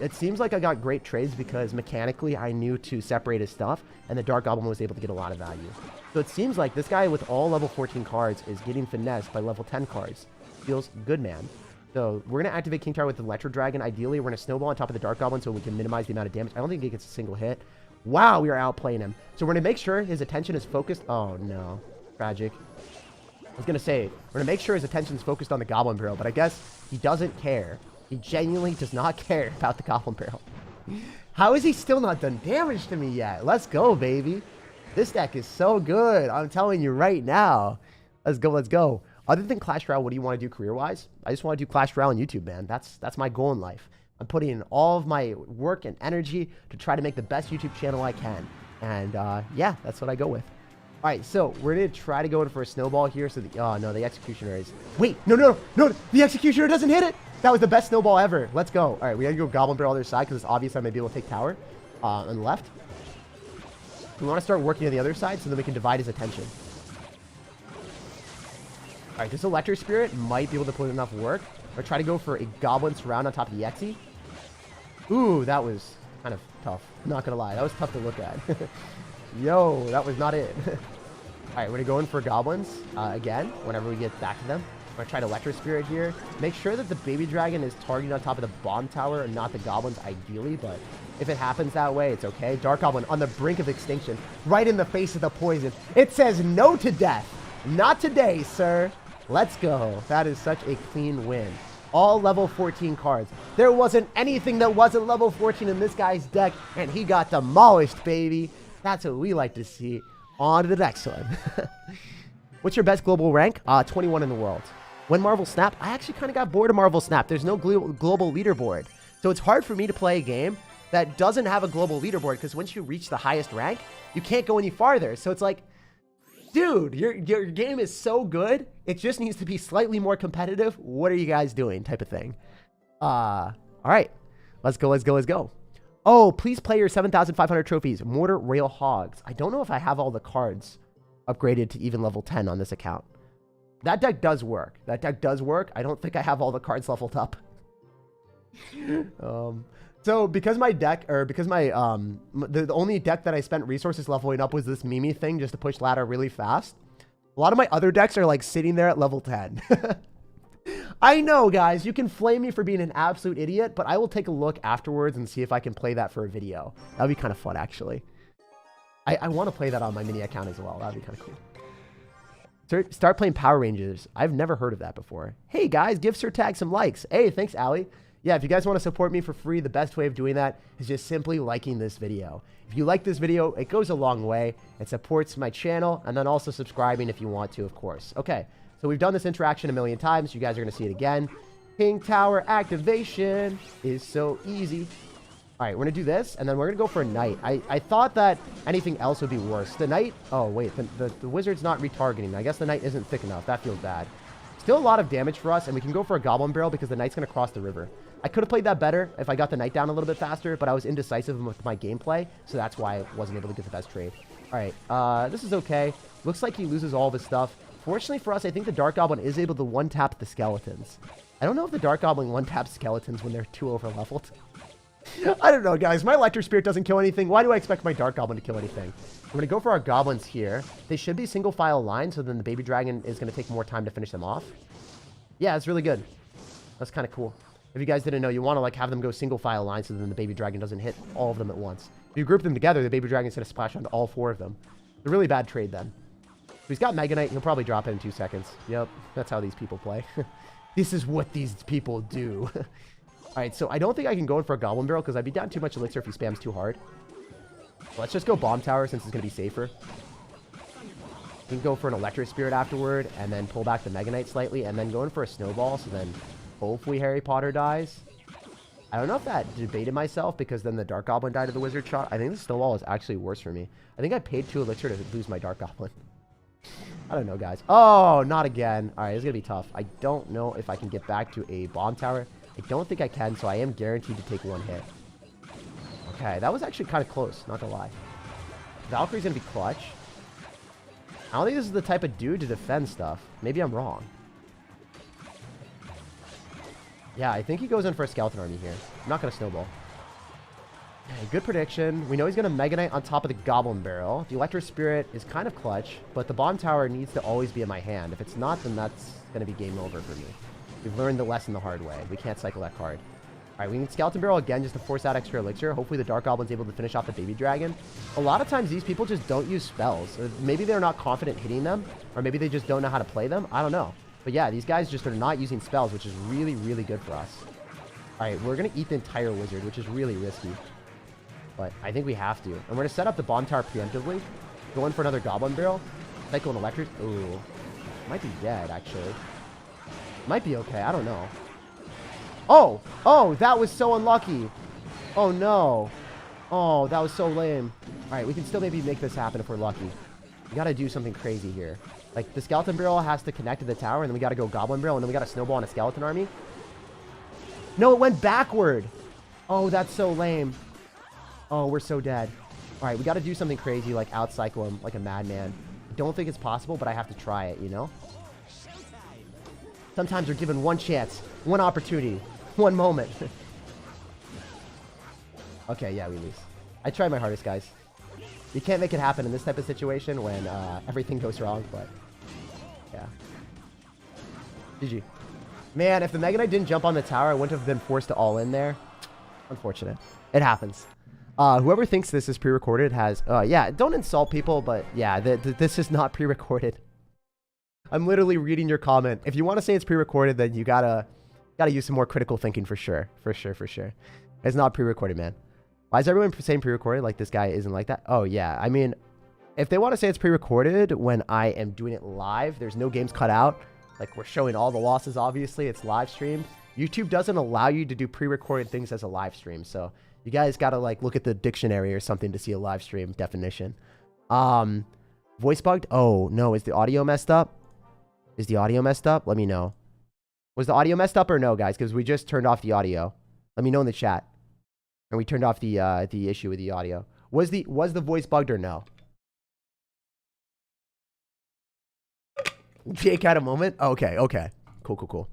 It seems like I got great trades because mechanically I knew to separate his stuff, and the Dark Goblin was able to get a lot of value. So it seems like this guy with all level 14 cards is getting finessed by level 10 cards. Feels good, man. So we're going to activate King Tower with the Electro Dragon. Ideally, we're going to snowball on top of the Dark Goblin so we can minimize the amount of damage. I don't think he gets a single hit. Wow, we are outplaying him. So we're going to make sure his attention is focused. Oh, no. Tragic. I was going to say, we're going to make sure his attention is focused on the Goblin Barrel, but I guess he doesn't care. He genuinely does not care about the Goblin Barrel. How is he still not done damage to me yet? Let's go, baby. This deck is so good. I'm telling you right now. Let's go, let's go. Other than Clash Royale, what do you want to do career-wise? I just want to do Clash Royale on YouTube, man. That's my goal in life. I'm putting in all of my work and energy to try to make the best YouTube channel I can. And yeah, that's what I go with. All right, so we're going to try to go in for a snowball here. So oh, no, the Executioner is... Wait, no. The Executioner doesn't hit it. That was the best snowball ever. Let's go. All right, we got to go Goblin Barrel on the other side because it's obvious I may be able to take tower on the left. We want to start working on the other side so that we can divide his attention. All right, this Electro Spirit might be able to put in enough work. Or try to go for a Goblin Surround on top of the Exy. Ooh, that was kind of tough. Not going to lie. That was tough to look at. Yo, that was not it. All right, we're going to go in for Goblins again whenever we get back to them. I'm going to try to Electro Spirit here. Make sure that the Baby Dragon is targeted on top of the Bomb Tower and not the Goblins ideally, but if it happens that way, it's okay. Dark Goblin on the brink of extinction, right in the face of the poison. It says no to death. Not today, sir. Let's go. That is such a clean win. All level 14 cards. There wasn't anything that wasn't level 14 in this guy's deck, and he got demolished, baby. That's what we like to see. On to the next one. What's your best global rank? 21 in the world. When Marvel Snap? I actually kind of got bored of Marvel Snap. There's no global leaderboard. So it's hard for me to play a game that doesn't have a global leaderboard, because once you reach the highest rank, you can't go any farther. So it's like, dude, your game is so good. It just needs to be slightly more competitive. What are you guys doing? Type of thing. All right. Let's go. Oh, please play your 7,500 trophies. Mortar Rail Hogs. I don't know if I have all the cards upgraded to even level 10 on this account. That deck does work. I don't think I have all the cards leveled up. So because my deck, or because my, the only deck that I spent resources leveling up was this Mimi thing just to push ladder really fast. A lot of my other decks are like sitting there at level 10. I know, guys, you can flame me for being an absolute idiot, but I will take a look afterwards and see if I can play that for a video. That'd be kind of fun, actually. I want to play that on my mini account as well. That'd be kind of cool. Start playing Power Rangers. I've never heard of that before. Hey, guys, give SirTag some likes. Hey, thanks, Allie. Yeah, if you guys want to support me for free, the best way of doing that is just simply liking this video. If you like this video, it goes a long way. It supports my channel, and then also subscribing if you want to, of course. Okay, so we've done this interaction a million times. You guys are going to see it again. Pink Tower activation is so easy. All right, we're going to do this, and then we're going to go for a knight. I thought that anything else would be worse. The knight... Oh, wait. The wizard's not retargeting. I guess the knight isn't thick enough. That feels bad. Still a lot of damage for us, and we can go for a Goblin Barrel because the knight's going to cross the river. I could have played that better if I got the knight down a little bit faster, but I was indecisive with my gameplay, so that's why I wasn't able to get the best trade. All right, this is okay. Looks like he loses all of his stuff. Fortunately for us, I think the Dark Goblin is able to one-tap the skeletons. I don't know if the Dark Goblin one-taps skeletons when they're too over-leveled. I don't know, guys. My Electric Spirit doesn't kill anything. Why do I expect my Dark Goblin to kill anything? We're going to go for our goblins here. They should be single-file lines, so then the Baby Dragon is going to take more time to finish them off. Yeah, it's really good. That's kind of cool. If you guys didn't know, you want to like have them go single-file lines so then the Baby Dragon doesn't hit all of them at once. If you group them together, the Baby Dragon's going to splash onto all 4 of them. It's a really bad trade then. So he's got Mega Knight. He'll probably drop it in 2 seconds. Yep, that's how these people play. This is what these people do. Alright, so I don't think I can go in for a Goblin Barrel because I'd be down too much elixir if he spams too hard. Let's just go Bomb Tower since it's going to be safer. We can go for an Electric Spirit afterward and then pull back the Mega Knight slightly and then go in for a Snowball, so then hopefully Harry Potter dies. I don't know if that debated myself because then the Dark Goblin died to the Wizard shot. I think the Snowball is actually worse for me. I think I paid 2 elixir to lose my Dark Goblin. I don't know, guys. Oh, not again. Alright, it's going to be tough. I don't know if I can get back to a Bomb Tower. I don't think I can, so I am guaranteed to take 1 hit. Okay, that was actually kind of close, not gonna lie. Valkyrie's gonna be clutch. I don't think this is the type of dude to defend stuff. Maybe I'm wrong. Yeah, I think he goes in for a Skeleton Army here. I'm not gonna Snowball. Okay, good prediction. We know he's gonna Mega Knight on top of the Goblin Barrel. The Electric Spirit is kind of clutch, but the Bomb Tower needs to always be in my hand. If it's not, then that's gonna be game over for me. We've learned the lesson the hard way. We can't cycle that card. All right, we need Skeleton Barrel again just to force out extra elixir. Hopefully the Dark Goblin's able to finish off the Baby Dragon. A lot of times these people just don't use spells. Or maybe they're not confident hitting them, or maybe they just don't know how to play them. I don't know. But yeah, these guys just are not using spells, which is really, really good for us. All right, we're going to eat the entire Wizard, which is really risky. But I think we have to. And we're going to set up the Bomb Tower preemptively. Go in for another Goblin Barrel. Cycle an Electric. Ooh. Might be dead, actually. Might be okay. I don't know. Oh! Oh, that was so unlucky. Oh, no. Oh, that was so lame. All right, we can still maybe make this happen if we're lucky. We got to do something crazy here. Like, the Skeleton Barrel has to connect to the tower, and then we got to go Goblin Barrel, and then we got to Snowball on a Skeleton Army. No, it went backward. Oh, that's so lame. Oh, we're so dead. All right, we got to do something crazy, like outcycle him like a madman. I don't think it's possible, but I have to try it, you know? Sometimes we're given one chance, one opportunity, one moment. Okay, yeah, we lose. I tried my hardest, guys. You can't make it happen in this type of situation when everything goes wrong, but yeah. GG. Man, if the Mega Knight didn't jump on the tower, I wouldn't have been forced to all in there. Unfortunate. It happens. Whoever thinks this is pre-recorded has... yeah, don't insult people, but yeah, this is not pre-recorded. I'm literally reading your comment. If you want to say it's pre-recorded, then you gotta use some more critical thinking for sure. For sure. It's not pre-recorded, man. Why is everyone saying pre-recorded? Like this guy isn't like that? Oh, yeah. I mean, if they want to say it's pre-recorded when I am doing it live, there's no games cut out. Like we're showing all the losses, obviously. It's live streamed. YouTube doesn't allow you to do pre-recorded things as a live stream. So you guys got to like look at the dictionary or something to see a live stream definition. Voice bugged? Oh, no. Is the audio messed up? Is the audio messed up? Let me know. Was the audio messed up or no, guys? Because we just turned off the audio. Let me know in the chat. And we turned off the issue with the audio. Was the voice bugged or no? Jake had a moment? Okay. Cool.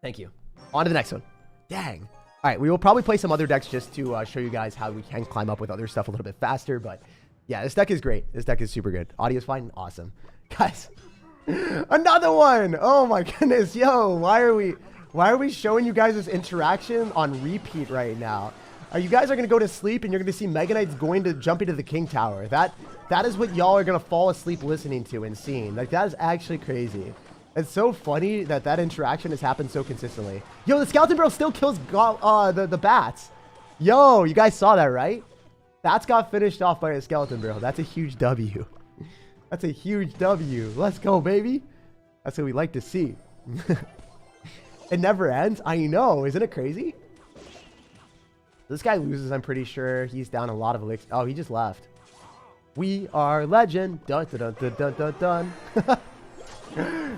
Thank you. On to the next one. Dang. All right, we will probably play some other decks just to show you guys how we can climb up with other stuff a little bit faster. But yeah, this deck is great. This deck is super good. Audio's fine. Awesome. Guys, another one. Oh my goodness. Yo, why are we showing you guys this interaction on repeat right now? You guys are going to go to sleep and you're going to see Mega Knight's going to jump into the King Tower. That is what y'all are going to fall asleep listening to and seeing. Like, that is actually crazy. It's so funny that interaction has happened so consistently. Yo, the Skeleton Barrel still kills the bats. Yo, you guys saw that, right? Bats got finished off by a Skeleton Barrel. That's a huge W. That's a huge W. Let's go, baby. That's what we like to see. It never ends. I know. Isn't it crazy? This guy loses, I'm pretty sure. He's down a lot of elixir. Oh, he just left. We are legend. Dun, dun, dun, dun, dun, dun, dun.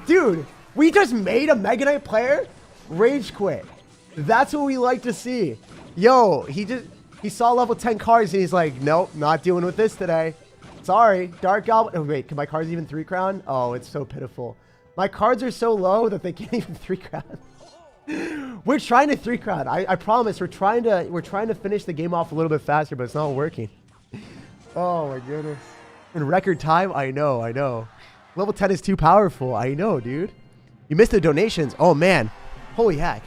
Dude, we just made a Mega Knight player rage quit. That's what we like to see. Yo, he saw level 10 cards and he's like, nope, not dealing with this today. Sorry, Dark Goblin. Oh, wait, can my cards even 3 crown? Oh, it's so pitiful. My cards are so low that they can't even 3 crown. We're trying to 3 crown. I promise we're trying to finish the game off a little bit faster, but it's not working. Oh my goodness. In record time, I know. Level 10 is too powerful. I know, dude. You missed the donations. Oh man. Holy heck.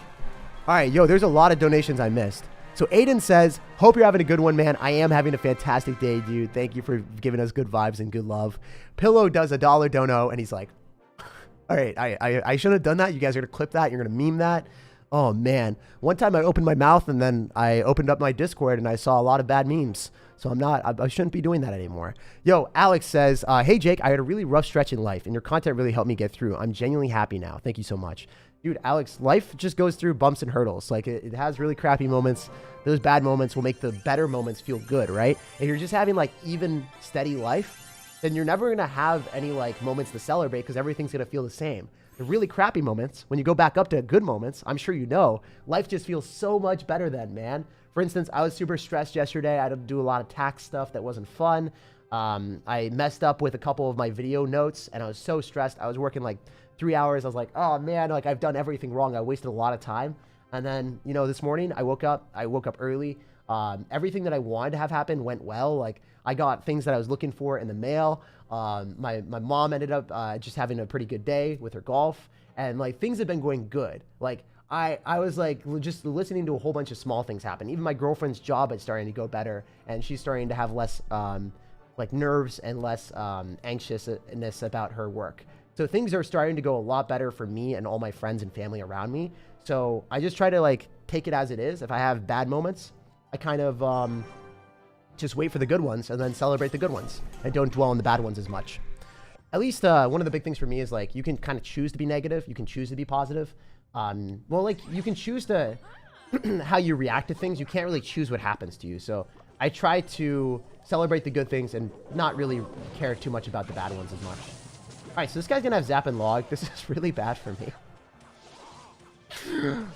All right, yo, there's a lot of donations I missed. So Aiden says, hope you're having a good one, man. I am having a fantastic day, dude. Thank you for giving us good vibes and good love. Pillow does a $1 dono and he's like, all right, I shouldn't have done that. You guys are going to clip that. You're going to meme that. Oh, man. One time I opened my mouth and then I opened up my Discord and I saw a lot of bad memes. So I shouldn't be doing that anymore. Yo, Alex says, hey, Jake, I had a really rough stretch in life and your content really helped me get through. I'm genuinely happy now. Thank you so much. Dude, Alex, life just goes through bumps and hurdles. Like it has really crappy moments. Those bad moments will make the better moments feel good, right? If you're just having like even steady life, then you're never going to have any like moments to celebrate because everything's going to feel the same. The really crappy moments, when you go back up to good moments, I'm sure you know, life just feels so much better then, man. For instance, I was super stressed yesterday. I had to do a lot of tax stuff that wasn't fun. I messed up with a couple of my video notes and I was so stressed. I was working like 3 hours. I was like, oh man, like I've done everything wrong. I wasted a lot of time. And then, you know, this morning I woke up early. Everything that I wanted to have happen went well. Like I got things that I was looking for in the mail. My mom ended up just having a pretty good day with her golf and like things have been going good. Like I was like just listening to a whole bunch of small things happen. Even my girlfriend's job is starting to go better and she's starting to have less like nerves and less anxiousness about her work. So things are starting to go a lot better for me and all my friends and family around me. So I just try to like take it as it is. If I have bad moments, I kind of just wait for the good ones and then celebrate the good ones and don't dwell on the bad ones as much. At least one of the big things for me is like you can kind of choose to be negative. You can choose to be positive. Well, like you can choose to how you react to things. You can't really choose what happens to you. So I try to celebrate the good things and not really care too much about the bad ones as much. All right, so this guy's going to have Zap and Log. This is really bad for me.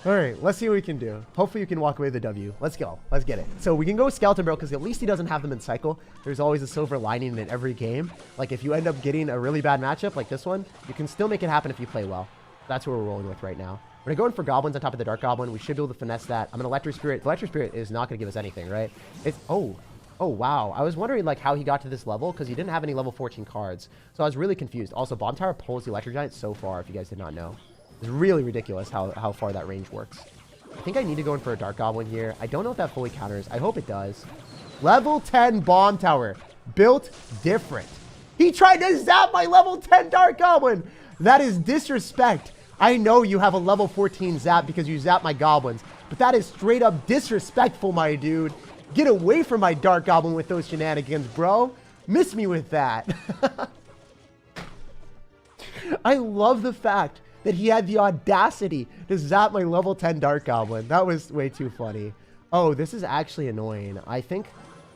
All right, let's see what we can do. Hopefully you can walk away with a W. Let's go. Let's get it. So we can go Skeleton Barrel because at least he doesn't have them in cycle. There's always a silver lining in every game. Like if you end up getting a really bad matchup like this one, you can still make it happen if you play well. That's what we're rolling with right now. We're going for Goblins on top of the Dark Goblin. We should be able to finesse that. I'm an Electric Spirit. The Electric Spirit is not going to give us anything, right? It's... Oh, wow. I was wondering like how he got to this level because he didn't have any level 14 cards. So I was really confused. Also, Bomb Tower pulls the Electric Giant so far, if you guys did not know. It's really ridiculous how far that range works. I think I need to go in for a Dark Goblin here. I don't know if that fully counters. I hope it does. Level 10 Bomb Tower. Built different. He tried to zap my level 10 Dark Goblin. That is disrespect. I know you have a level 14 zap because you zap my goblins, but that is straight up disrespectful, my dude. Get away from my Dark Goblin with those shenanigans, bro. Miss me with that. I love the fact that he had the audacity to zap my level 10 Dark Goblin. That was way too funny. Oh, this is actually annoying. I think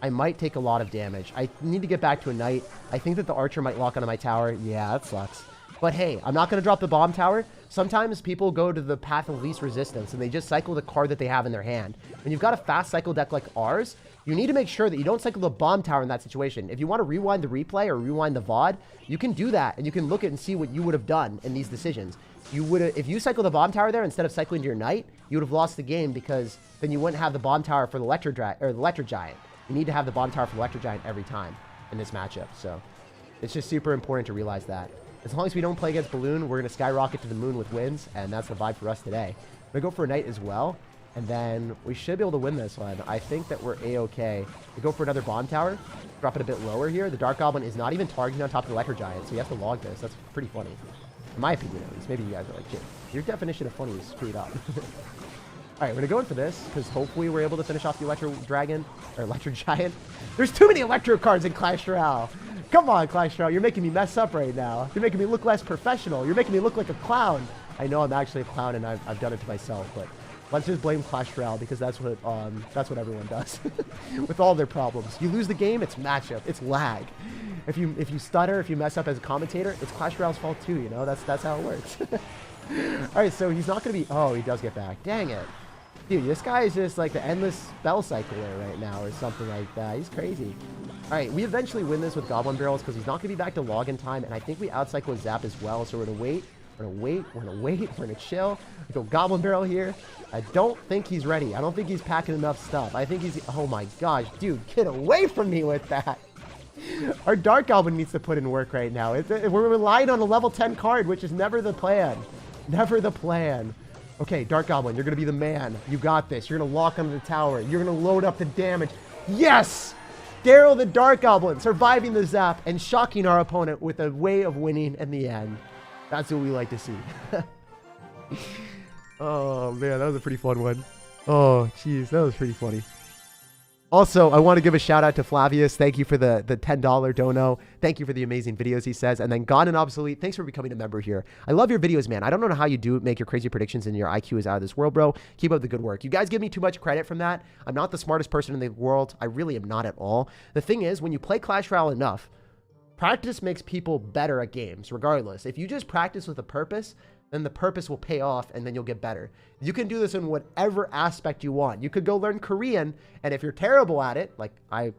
I might take a lot of damage. I need to get back to a knight. I think that the archer might lock onto my tower. Yeah, that sucks. But hey, I'm not going to drop the bomb tower. Sometimes people go to the path of least resistance and they just cycle the card that they have in their hand. When you've got a fast cycle deck like ours, you need to make sure that you don't cycle the bomb tower in that situation. If you want to rewind the replay or rewind the VOD, you can do that and you can look at and see what you would have done in these decisions. You would have, if you cycle the bomb tower there instead of cycling to your knight, you would have lost the game because then you wouldn't have the bomb tower for the electric giant. You need to have the bomb tower for the electric giant every time in this matchup. So it's just super important to realize that. As long as we don't play against Balloon, we're going to skyrocket to the moon with wins, and that's the vibe for us today. I'm going to go for a knight as well, and then we should be able to win this one. I think that we're A-okay. We go for another bomb tower, drop it a bit lower here. The Dark Goblin is not even targeting on top of the electric giant, so he has to log this. That's pretty funny. In my opinion, at least. Maybe you guys are like, your definition of funny is screwed up. All right, we're going to go in for this, because hopefully we're able to finish off the electric dragon, or electric giant. There's too many electro cards in Clash Royale. Come on, Clash Royale, you're making me mess up right now. You're making me look less professional. You're making me look like a clown. I know I'm actually a clown, and I've done it to myself, but let's just blame Clash Royale, because that's what everyone does with all their problems. You lose the game, it's matchup, it's lag. If you stutter, if you mess up as a commentator, it's Clash Royale's fault too, you know? That's how it works. All right, so he's not going to be... Oh, he does get back. Dang it. Dude, this guy is just like the endless spell cycler right now or something like that. He's crazy. All right, we eventually win this with Goblin Barrels because he's not going to be back to log in time, and I think we outcycle his Zap as well, so we're going to wait. We're going to wait. We're going to wait. We're going to chill. We go Goblin Barrel here. I don't think he's ready. I don't think he's packing enough stuff. I think he's... Oh my gosh, dude, get away from me with that. Our Dark Goblin needs to put in work right now. We're relying on a level 10 card, which is never the plan. Never the plan. Okay, Dark Goblin, you're going to be the man. You got this. You're going to lock onto the tower. You're going to load up the damage. Yes! Daryl the Dark Goblin surviving the zap and shocking our opponent with a way of winning in the end. That's what we like to see. Oh, man, that was a pretty fun one. Oh, jeez, that was pretty funny. Also, I want to give a shout out to Flavius. Thank you for the $10 dono. Thank you for the amazing videos, he says. And then Gone and Obsolete, thanks for becoming a member here. I love your videos, man. I don't know how you do make your crazy predictions and your IQ is out of this world, bro. Keep up the good work. You guys give me too much credit from that. I'm not the smartest person in the world. I really am not at all. The thing is, when you play Clash Royale enough, practice makes people better at games, regardless. If you just practice with a purpose, then the purpose will pay off and then you'll get better. You can do this in whatever aspect you want. You could go learn Korean, and if you're terrible at it, like I'm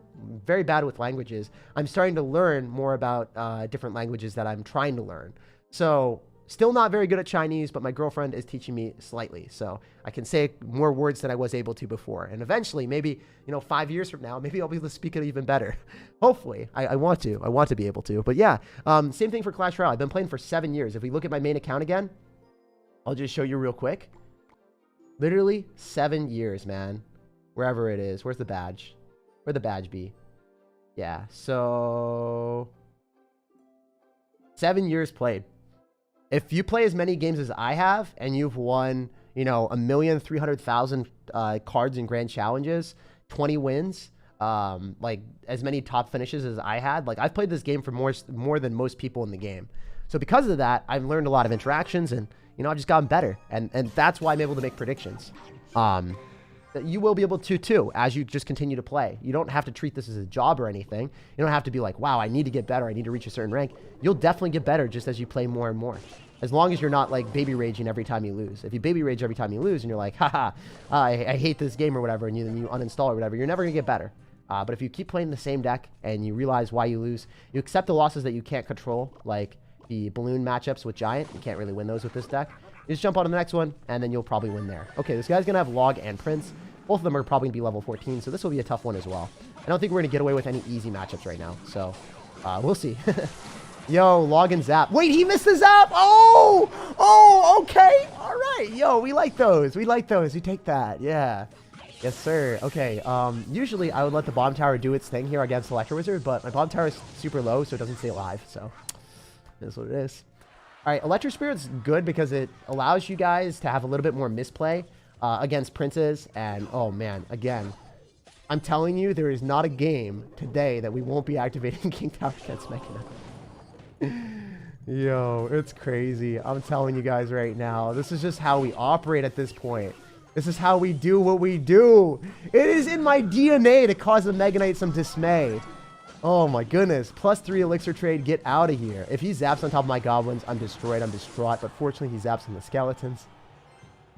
very bad with languages, I'm starting to learn more about different languages that I'm trying to learn. So still not very good at Chinese, but my girlfriend is teaching me slightly. So I can say more words than I was able to before. And eventually, maybe, 5 years from now, maybe I'll be able to speak it even better. Hopefully. I want to be able to. But yeah, same thing for Clash Royale. I've been playing for 7 years. If we look at my main account again, I'll just show you real quick. Literally 7 years, man. Wherever it is. Where's the badge? Where'd the badge be? Yeah, so 7 years played. If you play as many games as I have and you've won, 1,300,000 cards in grand challenges, 20 wins, like as many top finishes as I had, like I've played this game for more than most people in the game. So because of that, I've learned a lot of interactions and, I've just gotten better. And that's why I'm able to make predictions. You will be able to too, as you just continue to play. You don't have to treat this as a job or anything. You don't have to be like, wow, I need to get better. I need to reach a certain rank. You'll definitely get better just as you play more and more. As long as you're not like baby raging every time you lose. If you baby rage every time you lose and you're like, haha, I hate this game or whatever, and you uninstall or whatever, you're never going to get better. But if you keep playing the same deck and you realize why you lose, you accept the losses that you can't control, like the balloon matchups with Giant. You can't really win those with this deck. You just jump on to the next one, and then you'll probably win there. Okay, this guy's going to have Log and Prince. Both of them are probably going to be level 14, so this will be a tough one as well. I don't think we're going to get away with any easy matchups right now, so we'll see. Yo, Log and Zap. Wait, he missed the Zap! Oh, okay. All right. Yo, we like those. We like those. You take that. Yeah. Yes, sir. Okay, usually I would let the bomb tower do its thing here against Electro Wizard, but my bomb tower is super low, so it doesn't stay alive, so it is what it is. All right, Electro Spirit's good because it allows you guys to have a little bit more misplay against princes, and oh man, again, I'm telling you, there is not a game today that we won't be activating King Tower against Mega Knight. Yo, it's crazy. I'm telling you guys right now, this is just how we operate at this point. This is how we do what we do. It is in my DNA to cause the Mega Knight some dismay. Oh my goodness. +3 elixir trade. Get out of here. If he zaps on top of my goblins, I'm destroyed. I'm distraught. But fortunately, he zaps on the skeletons.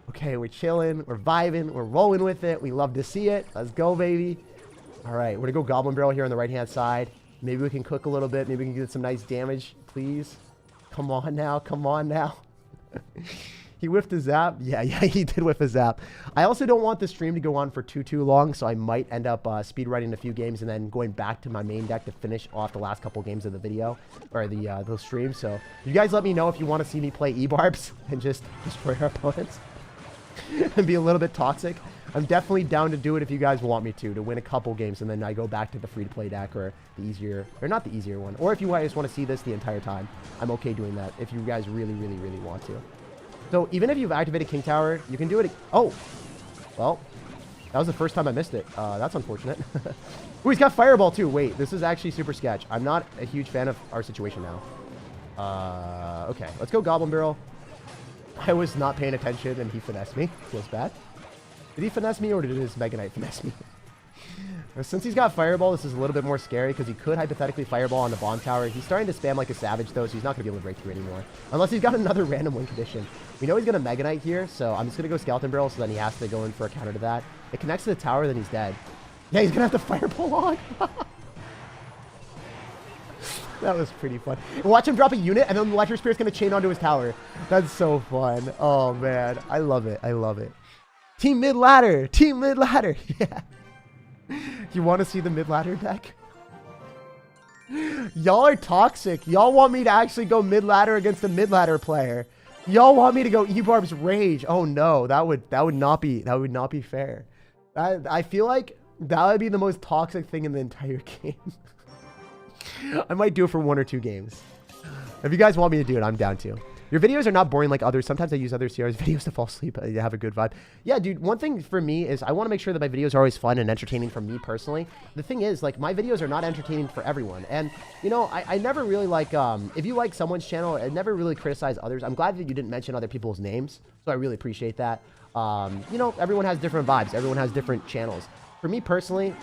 Okay, we're chilling. We're vibing. We're rolling with it. We love to see it. Let's go, baby. All right, we're going to go Goblin Barrel here on the right-hand side. Maybe we can cook a little bit. Maybe we can get some nice damage, please. Come on now. Come on now. He whiffed a zap. Yeah, he did whiff a zap. I also don't want the stream to go on for too long, so I might end up speedrunning a few games and then going back to my main deck to finish off the last couple games of the video, or the stream. So you guys let me know if you want to see me play E-Barbs and just destroy our opponents and be a little bit toxic. I'm definitely down to do it if you guys want me to win a couple games, and then I go back to the free-to-play deck or the easier, or not the easier one. Or if you guys want to see this the entire time, I'm okay doing that if you guys really want to. So even if you've activated King Tower, you can do it. Oh, well, that was the first time I missed it. That's unfortunate. Ooh, he's got Fireball too. Wait, this is actually super sketch. I'm not a huge fan of our situation now. Okay, let's go Goblin Barrel. I was not paying attention and he finessed me. Feels bad. Did he finesse me or did his Mega Knight finesse me? Since he's got Fireball, this is a little bit more scary because he could hypothetically Fireball on the bomb tower. He's starting to spam like a savage though, so he's not going to be able to break through anymore. Unless he's got another random win condition. We know he's going to Mega Knight here, so I'm just going to go Skeleton Barrel, so then he has to go in for a counter to that. It connects to the tower, then he's dead. Yeah, he's going to have to Fireball on. That was pretty fun. Watch him drop a unit, and then the Electro Spirit's going to chain onto his tower. That's so fun. Oh, man. I love it. I love it. Team mid-ladder. Team mid-ladder. Yeah. You want to see the mid-ladder deck? Y'all are toxic. Y'all want me to actually go mid-ladder against a mid-ladder player. Y'all want me to go E-Barb's Rage. Oh no, that would not be fair. I feel like that would be the most toxic thing in the entire game. I might do it for 1 or 2 games. If you guys want me to do it, I'm down to. Your videos are not boring like others. Sometimes I use other CR's videos to fall asleep. I have a good vibe. Yeah, dude, one thing for me is I want to make sure that my videos are always fun and entertaining for me personally. The thing is, like, my videos are not entertaining for everyone. And, you know, I never really like, if you like someone's channel, I never really criticize others. I'm glad that you didn't mention other people's names. So I really appreciate that. You know, everyone has different vibes. Everyone has different channels. For me personally,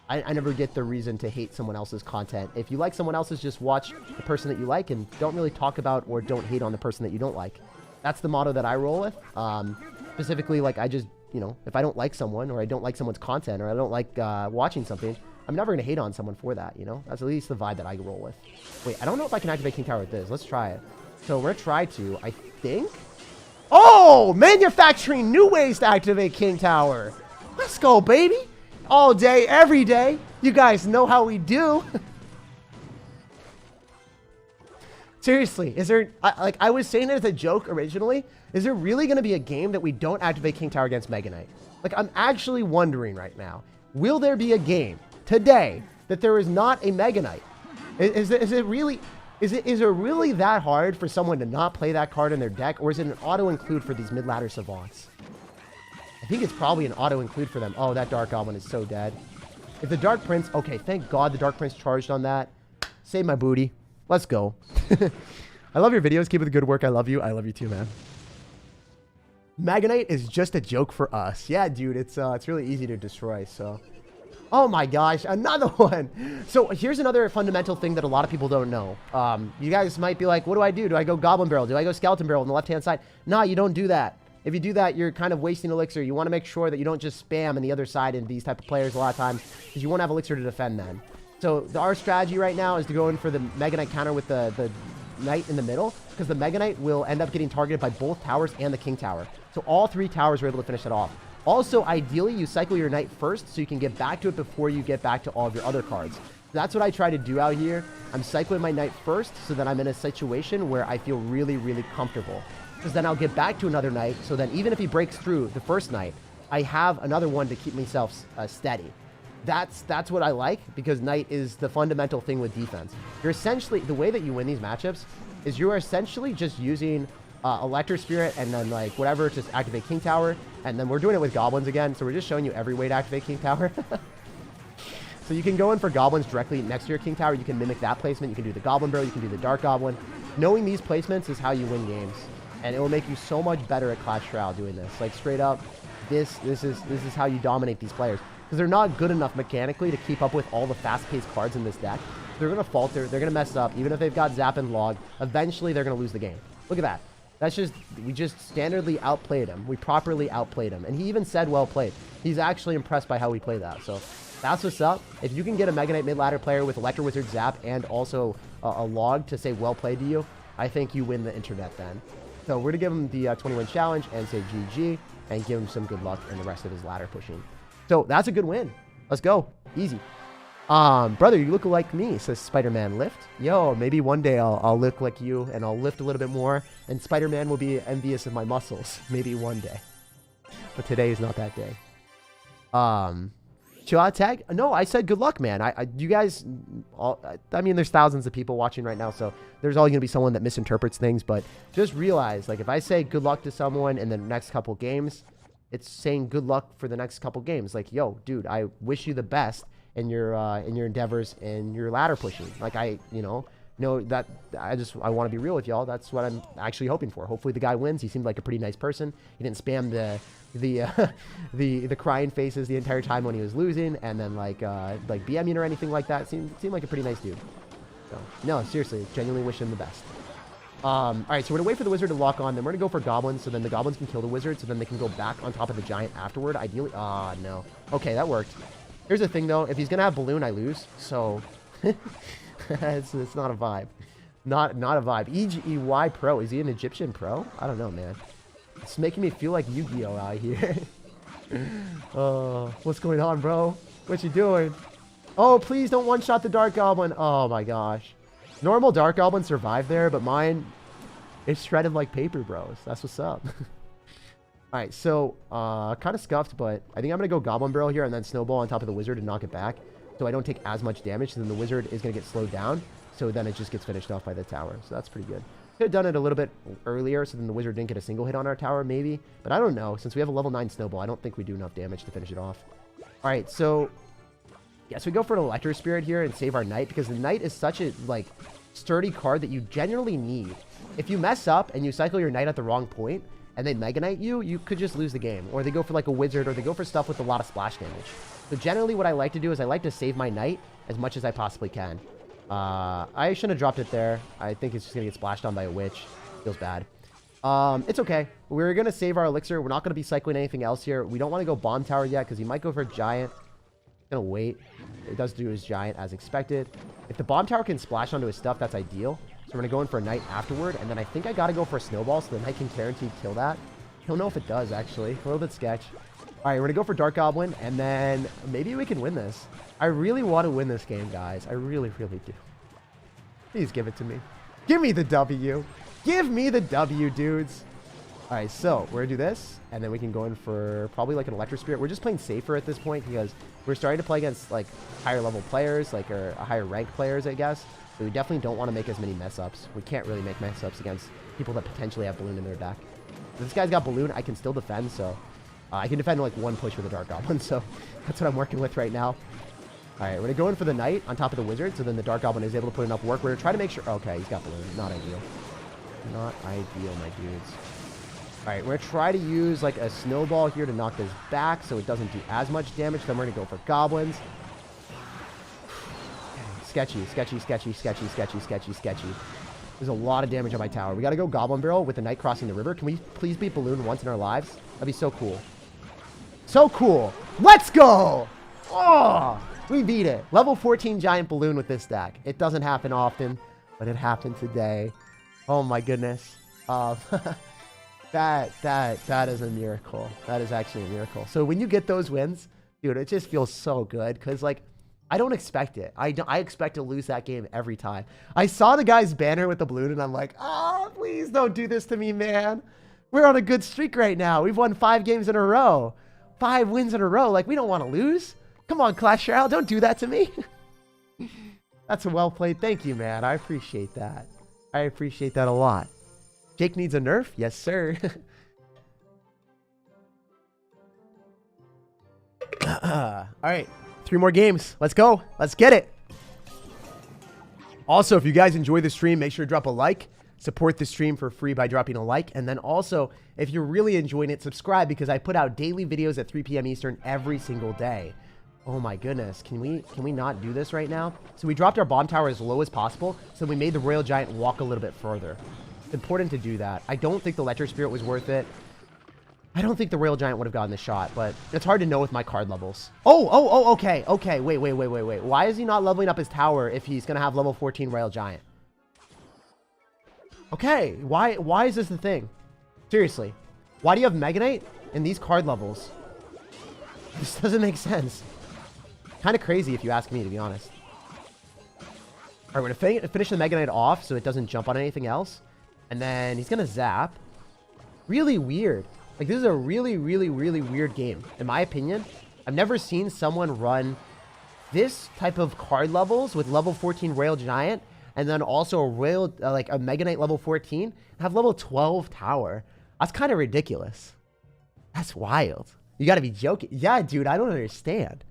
I never get the reason to hate someone else's content. If you like someone else's, just watch the person that you like and don't really talk about or don't hate on the person that you don't like. That's the motto that I roll with. Specifically, like, I just, you know, if I don't like someone or I don't like someone's content or I don't like watching something, I'm never going to hate on someone for that, you know? That's at least the vibe that I roll with. Wait, I don't know if I can activate King Tower with this. Let's try it. So we're going to try to, I think. Oh, manufacturing new ways to activate King Tower. Let's go, baby. All day, every day. You guys know how we do. Seriously, is there, like, I was saying it as a joke originally. Is there really going to be a game that we don't activate King Tower against Mega Knight? Like, I'm actually wondering right now, will there be a game today that there is not a Mega Knight? Is it really that hard for someone to not play that card in their deck, or is it an auto-include for these mid-ladder savants? I think it's probably an auto-include for them. Oh, that Dark Goblin is so dead. If the Dark Prince... Okay, thank God the Dark Prince charged on that. Save my booty. Let's go. I love your videos. Keep up the good work. I love you. I love you too, man. Mega Knight is just a joke for us. Yeah, dude, it's really easy to destroy, so... Oh my gosh, another one. So here's another fundamental thing that a lot of people don't know. You guys might be like, what do I do? Do I go Goblin Barrel? Do I go Skeleton Barrel on the left-hand side? Nah, you don't do that. If you do that, you're kind of wasting elixir. You want to make sure that you don't just spam on the other side into these type of players a lot of times, because you won't have elixir to defend then. So our strategy right now is to go in for the Mega Knight counter with the Knight in the middle, because the Mega Knight will end up getting targeted by both towers and the King Tower. So all 3 towers were able to finish it off. Also, ideally, you cycle your Knight first so you can get back to it before you get back to all of your other cards. That's what I try to do out here. I'm cycling my Knight first so that I'm in a situation where I feel really, really comfortable. Because then I'll get back to another Knight, so then even if he breaks through the first Knight, I have another one to keep myself steady. That's what I like, because Knight is the fundamental thing with defense. You're essentially, the way that you win these matchups is you are essentially just using Electro Spirit and then like whatever to activate King Tower, and then we're doing it with Goblins again, so we're just showing you every way to activate King Tower. So you can go in for Goblins directly next to your King Tower. You can mimic that placement. You can do the Goblin Barrel. You can do the Dark Goblin. Knowing these placements is how you win games, and it will make you so much better at Clash Royale doing this. Like straight up, this is how you dominate these players, because they're not good enough mechanically to keep up with all the fast-paced cards in this deck. They're gonna falter. They're gonna mess up. Even if they've got Zap and Log, eventually they're gonna lose the game. Look at that. That's just, we just standardly outplayed him. We properly outplayed him, and he even said well played. He's actually impressed by how we play that. So that's what's up. If you can get a Mega Knight mid-ladder player with Electro Wizard Zap and also a Log to say well played to you, I think you win the internet then. So we're gonna give him the 20-win challenge and say GG and give him some good luck in the rest of his ladder pushing. So that's a good win. Let's go. Easy. Brother, you look like me, says Spider-Man Lift. Yo, maybe one day I'll look like you and I'll lift a little bit more, and Spider-Man will be envious of my muscles. Maybe one day. But today is not that day. Chill out tag? No, I said good luck, man. You guys, I mean, there's thousands of people watching right now, so there's always going to be someone that misinterprets things, but just realize, like, if I say good luck to someone in the next couple games, it's saying good luck for the next couple games. Like, yo, dude, I wish you the best in your endeavors in your ladder pushing. Like, that I want to be real with y'all. That's what I'm actually hoping for. Hopefully the guy wins. He seemed like a pretty nice person. He didn't spam the crying faces the entire time when he was losing, and then like BMing or anything like that. Seemed like a pretty nice dude. So no, seriously, genuinely wish him the best. All right, so we're gonna wait for the wizard to lock on. Then we're gonna go for goblins, so then the goblins can kill the wizard, so then they can go back on top of the giant afterward. Ideally, no. Okay, that worked. Here's the thing though, if he's gonna have balloon, I lose. So it's not a vibe. Not a vibe. EGY Pro. Is he an Egyptian pro? I don't know, man. It's making me feel like Yu-Gi-Oh out here. What's going on, bro? What you doing? Oh, please don't one-shot the Dark Goblin. Oh my gosh. Normal Dark Goblin survived there, but mine is shredded like paper, bros. That's what's up. All right, so kind of scuffed, but I think I'm going to go Goblin Barrel here and then Snowball on top of the Wizard and knock it back, so I don't take as much damage. So then the Wizard is going to get slowed down, so then it just gets finished off by the tower. So that's pretty good. Could have done it a little bit earlier, so then the Wizard didn't get a single hit on our tower, maybe. But I don't know. Since we have a level 9 Snowball, I don't think we do enough damage to finish it off. All right, so yeah, so we go for an Electro Spirit here and save our Knight, because the Knight is such a like sturdy card that you genuinely need. If you mess up and you cycle your Knight at the wrong point and they Mega Knight you, you could just lose the game. Or they go for like a Wizard, or they go for stuff with a lot of splash damage. So generally what I like to do is I like to save my Knight as much as I possibly can. I shouldn't have dropped it there. I think it's just going to get splashed on by a Witch. Feels bad. It's okay. We're going to save our Elixir. We're not going to be cycling anything else here. We don't want to go Bomb Tower yet because he might go for Giant. Going to wait. It does do his Giant as expected. If the Bomb Tower can splash onto his stuff, that's ideal. So we're going to go in for a Knight afterward. And then I think I got to go for a Snowball so the Knight can guarantee kill that. I don't know if it does, actually. A little bit sketch. All right, we're going to go for Dark Goblin. And then maybe we can win this. I really want to win this game, guys. I really, really do. Please give it to me. Give me the W. Give me the W, dudes. All right, so we're going to do this. And then we can go in for probably like an Electro Spirit. We're just playing safer at this point because we're starting to play against like higher level players, like or higher rank players, I guess. So we definitely don't want to make as many mess ups. We can't really make mess ups against people that potentially have Balloon in their deck. If this guy's got Balloon, I can still defend. So I can defend like one push with a Dark Goblin. So that's what I'm working with right now. All right, we're going to go in for the Knight on top of the Wizard, so then the Dark Goblin is able to put enough work. We're going to try to make sure... Okay, he's got Balloon. Not ideal. Not ideal, my dudes. All right, we're going to try to use like a Snowball here to knock this back so it doesn't do as much damage. Then we're going to go for Goblins. Sketchy, sketchy, sketchy, sketchy, sketchy, sketchy, sketchy. There's a lot of damage on my tower. We got to go Goblin Barrel with the Knight crossing the river. Can we please beat Balloon once in our lives? That'd be so cool. So cool. Let's go! Oh! We beat it. Level 14 Giant Balloon with this deck. It doesn't happen often, but it happened today. Oh my goodness. That is a miracle. That is actually a miracle. So when you get those wins, dude, it just feels so good because like I don't expect it. I expect to lose that game every time. I saw the guy's banner with the balloon and I'm like, oh, please don't do this to me, man. We're on a good streak right now. We've won 5 games in a row. 5 wins in a row. Like, we don't want to lose. Come on, Clash Royale. Don't do that to me. That's a well played. Thank you, man. I appreciate that. I appreciate that a lot. Jake needs a nerf? Yes, sir. All right. 3 more games. Let's go. Let's get it. Also, if you guys enjoy the stream, make sure to drop a like. Support the stream for free by dropping a like. And then also, if you're really enjoying it, subscribe because I put out daily videos at 3 p.m. Eastern every single day. Oh my goodness. Can we not do this right now? So we dropped our bomb tower as low as possible. So we made the Royal Giant walk a little bit further. It's important to do that. I don't think the Electric Spirit was worth it. I don't think the Royal Giant would have gotten the shot, but it's hard to know with my card levels. Oh, okay. Wait. Why is he not leveling up his tower if he's going to have level 14 Royal Giant? Okay, why is this the thing? Seriously. Why do you have Mega Knight in these card levels? This doesn't make sense. Kind of crazy if you ask me, to be honest. All right, we're going to finish the Mega Knight off so it doesn't jump on anything else. And then he's going to zap. Really weird. Like, this is a really weird game, in my opinion. I've never seen someone run this type of card levels with level 14 Royal Giant, and then also a Royal, like a Mega Knight level 14, and have level 12 tower. That's kind of ridiculous. That's wild. You got to be joking. Yeah, dude, I don't understand.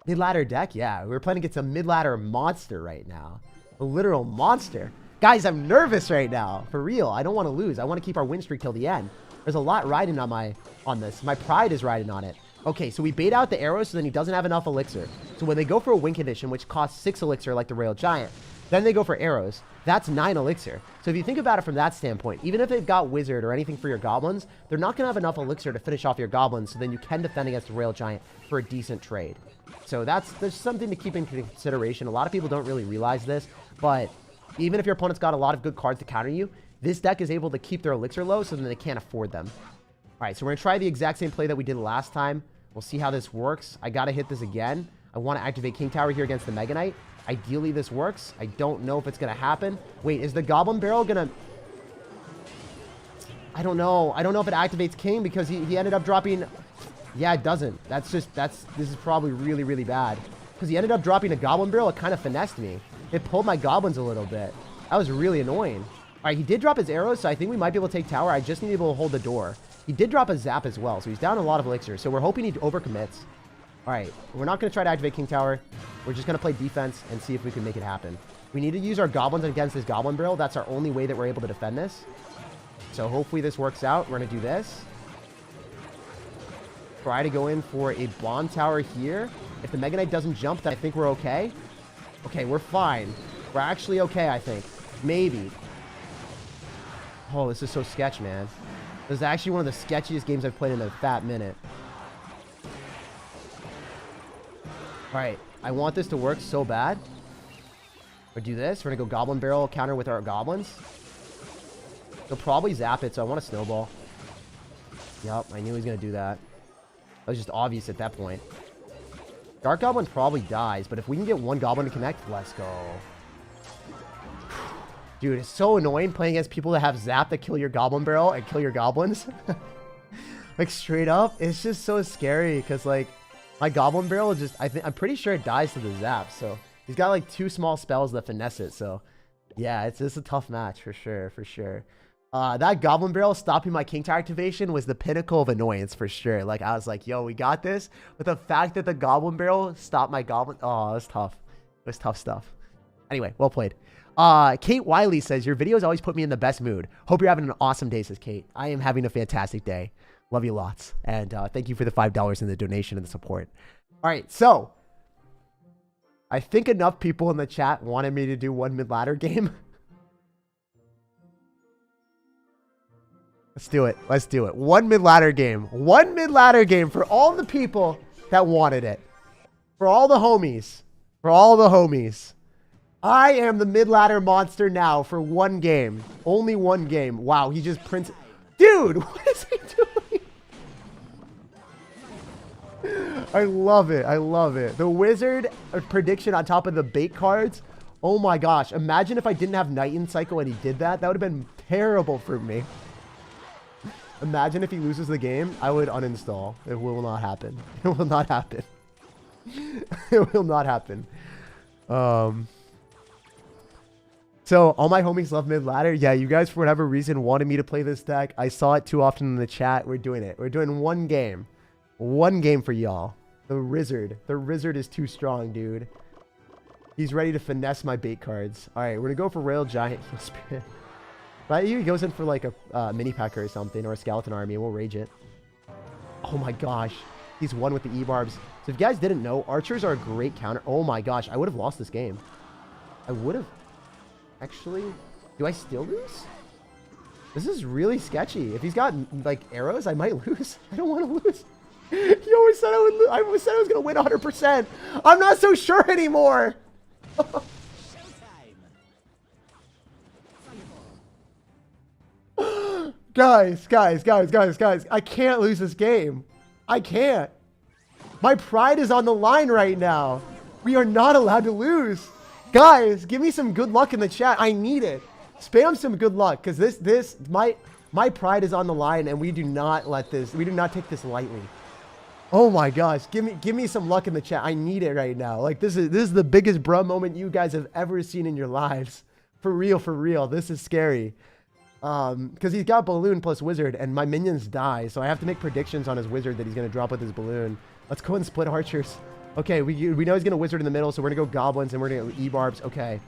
Mid-ladder deck? Yeah, we're playing against a mid-ladder monster right now. A literal monster. Guys, I'm nervous right now. For real. I don't want to lose. I want to keep our win streak till the end. There's a lot riding on this. My pride is riding on it. Okay, so we bait out the arrows so then he doesn't have enough elixir. So when they go for a win condition, which costs 6 elixir like the Royal Giant, then they go for arrows. That's 9 elixir. So if you think about it from that standpoint, even if they've got wizard or anything for your goblins, they're not going to have enough elixir to finish off your goblins, so then you can defend against the Royal Giant for a decent trade. So there's something to keep in consideration. A lot of people don't really realize this, but even if your opponent's got a lot of good cards to counter you, this deck is able to keep their elixir low so then they can't afford them. All right, so we're going to try the exact same play that we did last time. We'll see how this works. I got to hit this again. I want to activate King Tower here against the Mega Knight. Ideally, this works. I don't know if it's going to happen. Wait, is the Goblin Barrel going to... I don't know. I don't know if it activates King because he ended up dropping... Yeah, it doesn't. This is probably really bad. Because he ended up dropping a Goblin Barrel. It kind of finessed me. It pulled my goblins a little bit. That was really annoying. All right, he did drop his arrows, so I think we might be able to take tower. I just need to be able to hold the door. He did drop a zap as well, so he's down a lot of elixir. So we're hoping he overcommits. All right, we're not going to try to activate King Tower. We're just going to play defense and see if we can make it happen. We need to use our goblins against this Goblin Barrel. That's our only way that we're able to defend this. So hopefully this works out. We're going to do this. Try to go in for a bomb tower here. If the Mega Knight doesn't jump, then I think we're okay. Okay, we're fine. We're actually okay, I think. Maybe. Oh, this is so sketch, man. This is actually one of the sketchiest games I've played in a fat minute. Alright, I want this to work so bad. We'll do this. We're going to go Goblin Barrel counter with our goblins. They'll probably zap it, so I want a snowball. Yup, I knew he was going to do that. That was just obvious at that point. Dark Goblin probably dies, but if we can get one Goblin to connect, let's go. Dude, it's so annoying playing against people that have zap that kill your Goblin Barrel and kill your goblins. Like, straight up, it's just so scary because, like, my Goblin Barrel just, I'm pretty sure it dies to the zap. So he's got like 2 small spells that finesse it. So yeah, it's a tough match for sure. That Goblin Barrel stopping my King Tower activation was the pinnacle of annoyance for sure. Like, I was like, yo, we got this. But the fact that the Goblin Barrel stopped my Goblin, oh, it was tough. It was tough stuff. Anyway, well played. Kate Wiley says, your videos always put me in the best mood. Hope you're having an awesome day, says Kate. I am having a fantastic day. Love you lots. And thank you for the $5 in the donation and the support. All right, so I think enough people in the chat wanted me to do one mid-ladder game. Let's do it. Let's do it. One mid-ladder game. One mid-ladder game for all the people that wanted it. For all the homies. For all the homies. I am the mid-ladder monster now for one game. Only one game. Wow, he just prints... Dude, what is he doing? I love it. I love it. The wizard prediction on top of the bait cards. Oh my gosh. Imagine if I didn't have Night in Cycle and he did that. That would have been terrible for me. Imagine if he loses the game, I would uninstall. It will not happen. It will not happen. It will not happen. So all my homies love mid ladder. Yeah, you guys for whatever reason wanted me to play this deck. I saw it too often in the chat. We're doing it. We're doing one game. One game for y'all. The Rizzard. The Rizzard is too strong, dude. He's ready to finesse my bait cards. All right, we're going to go for Royal Giant Heal Spirit. But he goes in for like a mini packer or something, or a skeleton army, and we'll rage it. Oh my gosh. He's won with the E-barbs. So if you guys didn't know, archers are a great counter. Oh my gosh, I would have lost this game. I would have. Actually, do I still lose? This is really sketchy. If he's got like arrows, I might lose. I don't want to lose. He always said I would lose. I always said I was going to win 100%. I'm not so sure anymore. Guys. I can't lose this game. I can't. My pride is on the line right now. We are not allowed to lose. Guys, give me some good luck in the chat. I need it. Spam some good luck, because my pride is on the line, and we do not take this lightly. Oh my gosh, give me some luck in the chat. I need it right now. Like this is the biggest bruh moment you guys have ever seen in your lives. For real. This is scary. Because he's got balloon plus wizard, and my minions die, so I have to make predictions on his wizard that he's gonna drop with his balloon. Let's go and split archers. Okay, we know he's gonna wizard in the middle, so we're gonna go goblins and we're gonna go E-barbs. Okay,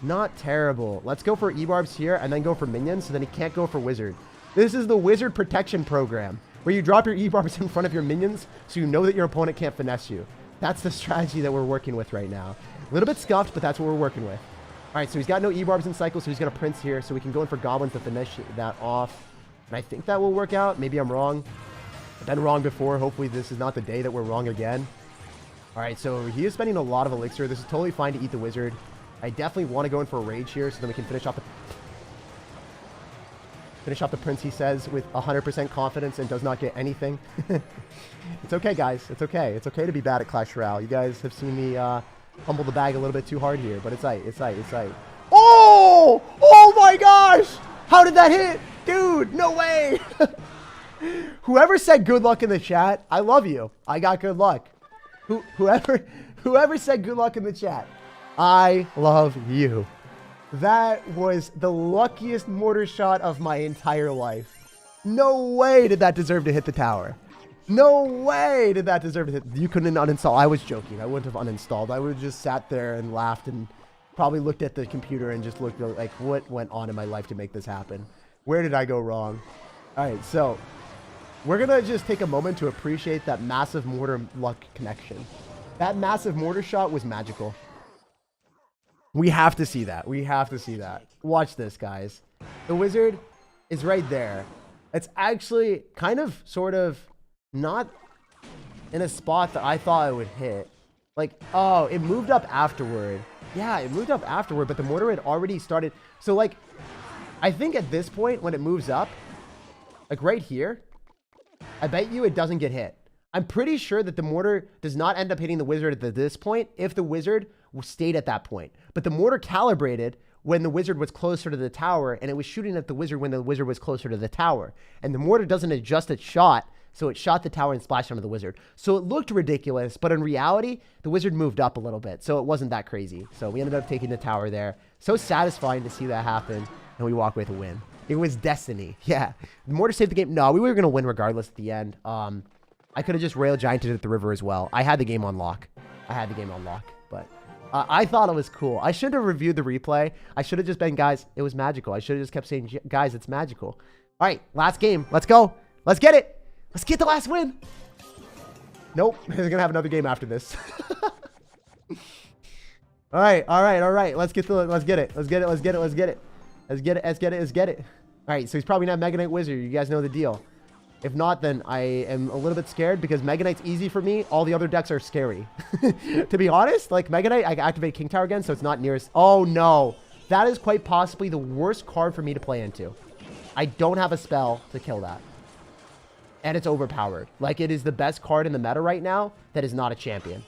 not terrible. Let's go for E-barbs here and then go for minions, so then he can't go for wizard. This is the wizard protection program, where you drop your E-barbs in front of your minions, so you know that your opponent can't finesse you. That's the strategy that we're working with right now. A little bit scuffed, but that's what we're working with. All right, so he's got no E-barbs in cycle, so he's gonna prince here, so we can go in for goblins to finish that off. And I think that will work out. Maybe I'm wrong. I've been wrong before. Hopefully this is not the day that we're wrong again. All right, so he is spending a lot of elixir. This is totally fine to eat the wizard. I definitely want to go in for a rage here, so then we can finish off the prince, he says, with 100% confidence and does not get anything. It's okay, guys. It's okay. It's okay to be bad at Clash Royale. You guys have seen me humble the bag a little bit too hard here, but it's aight. It's aight. Oh! Oh my gosh! How did that hit? Dude, no way! Whoever said good luck in the chat, I love you. I got good luck. Whoever said good luck in the chat, I love you. That was the luckiest mortar shot of my entire life. No way did that deserve to hit the tower. No way did that deserve to hit. You couldn't uninstall. I was joking. I wouldn't have uninstalled. I would have just sat there and laughed and probably looked at the computer and just looked like, what went on in my life to make this happen? Where did I go wrong? All right, so we're going to just take a moment to appreciate that massive mortar luck connection. That massive mortar shot was magical. We have to see that. We have to see that. Watch this, guys. The wizard is right there. It's actually kind of, sort of, not in a spot that I thought it would hit. Like, oh, it moved up afterward. Yeah, it moved up afterward, but the mortar had already started. So, like, I think at this point, when it moves up, like right here, I bet you it doesn't get hit. I'm pretty sure that the mortar does not end up hitting the wizard at this point if the wizard stayed at that point. But the mortar calibrated when the wizard was closer to the tower, and it was shooting at the wizard when the wizard was closer to the tower. And the mortar doesn't adjust its shot, so it shot the tower and splashed onto the wizard. So it looked ridiculous, but in reality, the wizard moved up a little bit, so it wasn't that crazy. So we ended up taking the tower there. So satisfying to see that happen, and we walk away with a win. It was destiny. Yeah. The mortar saved the game. No, we were going to win regardless at the end. I could have just rail gianted at the river as well. I had the game on lock. But I thought it was cool. I should have reviewed the replay. I should have just been, guys, it was magical. I should have just kept saying, guys, it's magical. All right, last game. Let's go. Let's get it. Let's get the last win. Nope. We're going to have another game after this. All right. Let's get it. All right, so he's probably not Mega Knight Wizard. You guys know the deal. If not, then I am a little bit scared because Mega Knight's easy for me. All the other decks are scary. To be honest, like Mega Knight, I can activate King Tower again, so it's not near as... Oh, no. That is quite possibly the worst card for me to play into. I don't have a spell to kill that. And it's overpowered. Like, it is the best card in the meta right now that is not a champion.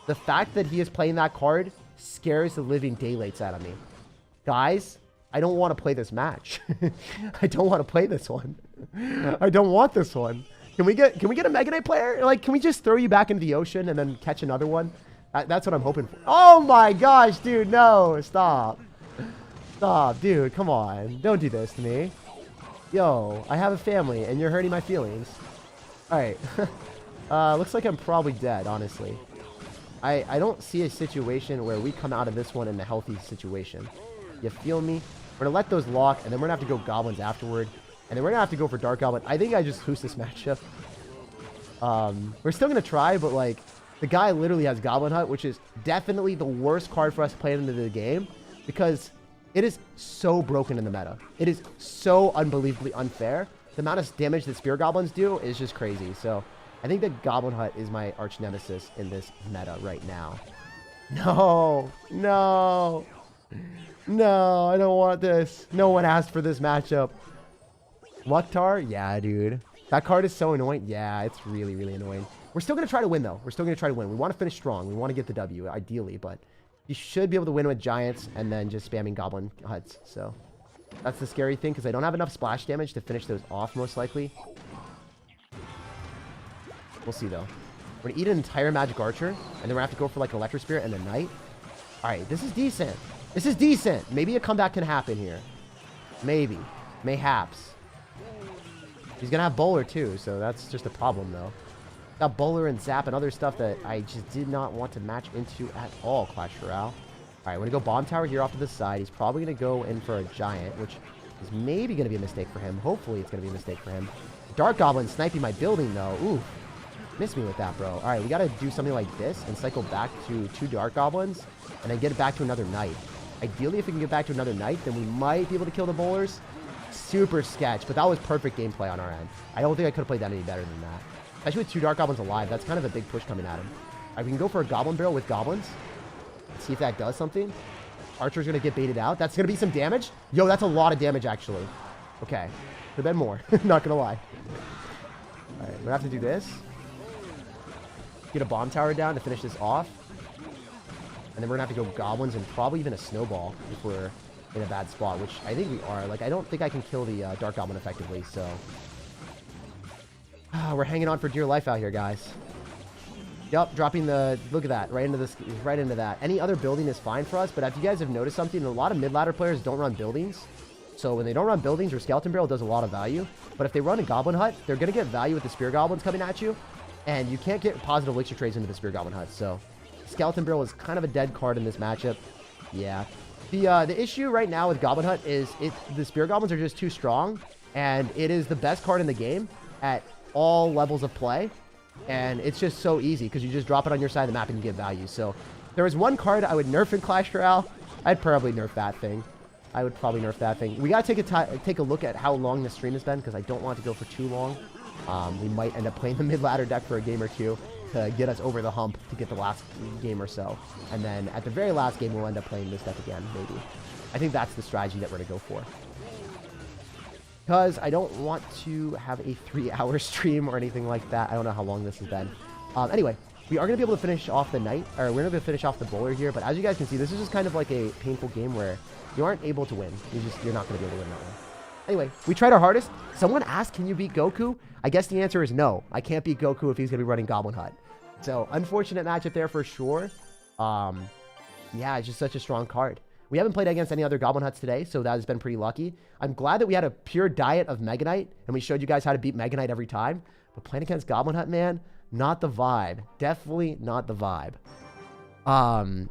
The fact that he is playing that card scares the living daylights out of me. Guys, I don't want to play this match. I don't want to play this one. I don't want this one. Can we get a Mega Knight player? Like, can we just throw you back into the ocean and then catch another one? That's what I'm hoping for. Oh my gosh, dude, no, stop. Stop, dude, come on. Don't do this to me. Yo, I have a family and you're hurting my feelings. All right. Looks like I'm probably dead, honestly. I don't see a situation where we come out of this one in a healthy situation. You feel me? We're gonna let those lock, and then we're gonna have to go goblins afterward. And then we're gonna have to go for Dark Goblin. I think I just lose this matchup. We're still gonna try, but like, the guy literally has Goblin Hut, which is definitely the worst card for us to play into the game, because it is so broken in the meta. It is so unbelievably unfair. The amount of damage that Spear Goblins do is just crazy. So I think that Goblin Hut is my arch nemesis in this meta right now. No, no, no, I don't want this. No one asked for this matchup. Mukhtar? Yeah, dude. That card is so annoying. Yeah, it's really, really annoying. We're still going to try to win, though. We're still going to try to win. We want to finish strong. We want to get the W, ideally, but you should be able to win with Giants and then just spamming Goblin Huts. So that's the scary thing, because I don't have enough splash damage to finish those off, most likely. We'll see, though. We're going to eat an entire Magic Archer, and then we're going to have to go for, like, Electro Spirit and a Knight. All right, this is decent. This is decent. Maybe a comeback can happen here. Maybe. Mayhaps. He's going to have Bowler, too, so that's just a problem, though. Got Bowler and Zap and other stuff that I just did not want to match into at all, Clash Royale. All right, we're going to go Bomb Tower here off to the side. He's probably going to go in for a Giant, which is maybe going to be a mistake for him. Hopefully it's going to be a mistake for him. Dark Goblin sniping my building, though. Ooh. Missed me with that, bro. All right, we got to do something like this and cycle back to 2 Dark Goblins and then get it back to another Knight. Ideally, if we can get back to another Knight, then we might be able to kill the Bowlers. Super sketch, but that was perfect gameplay on our end. I don't think I could have played that any better than that. Especially with 2 Dark Goblins alive, that's kind of a big push coming at him. All right, we can go for a Goblin Barrel with Goblins. Let's see if that does something. Archer's going to get baited out. That's going to be some damage. Yo, that's a lot of damage, actually. Okay. Could have been more. Not going to lie. All right, we're going to have to do this. Get a Bomb Tower down to finish this off. And then we're going to have to go Goblins and probably even a Snowball if we're in a bad spot, which I think we are. Like, I don't think I can kill the Dark Goblin effectively, so... we're hanging on for dear life out here, guys. Yep, dropping the... Look at that. Right into this. Right into that. Any other building is fine for us, but if you guys have noticed something, a lot of mid-ladder players don't run buildings. So when they don't run buildings, your Skeleton Barrel does a lot of value. But if they run a Goblin Hut, they're going to get value with the Spear Goblins coming at you. And you can't get positive elixir trades into the Spear Goblin Hut. So Skeleton Barrel is kind of a dead card in this matchup. Yeah. The issue right now with Goblin Hut is the Spear Goblins are just too strong. And it is the best card in the game at all levels of play. And it's just so easy because you just drop it on your side of the map and you get value. So there was one card I would nerf in Clash Royale. I'd probably nerf that thing. I would probably nerf that thing. We got to take a look at how long the stream has been because I don't want to go for too long. We might end up playing the mid-ladder deck for a game or two to get us over the hump to get the last game or so. And then at the very last game, we'll end up playing this deck again, maybe. I think that's the strategy that we're going to go for. Because I don't want to have a 3-hour stream or anything like that. I don't know how long this has been. Anyway, we are going to be able to finish off the Knight, or we're going to be able to finish off the Bowler here. But as you guys can see, this is just kind of like a painful game where you aren't able to win. You're not going to be able to win that one. Anyway, we tried our hardest. Someone asked, can you beat Goku? I guess the answer is no. I can't beat Goku if he's going to be running Goblin Hut. So, unfortunate matchup there for sure. Yeah, it's just such a strong card. We haven't played against any other Goblin Huts today, so that has been pretty lucky. I'm glad that we had a pure diet of Mega Knight, and we showed you guys how to beat Mega Knight every time. But playing against Goblin Hut, man, not the vibe. Definitely not the vibe.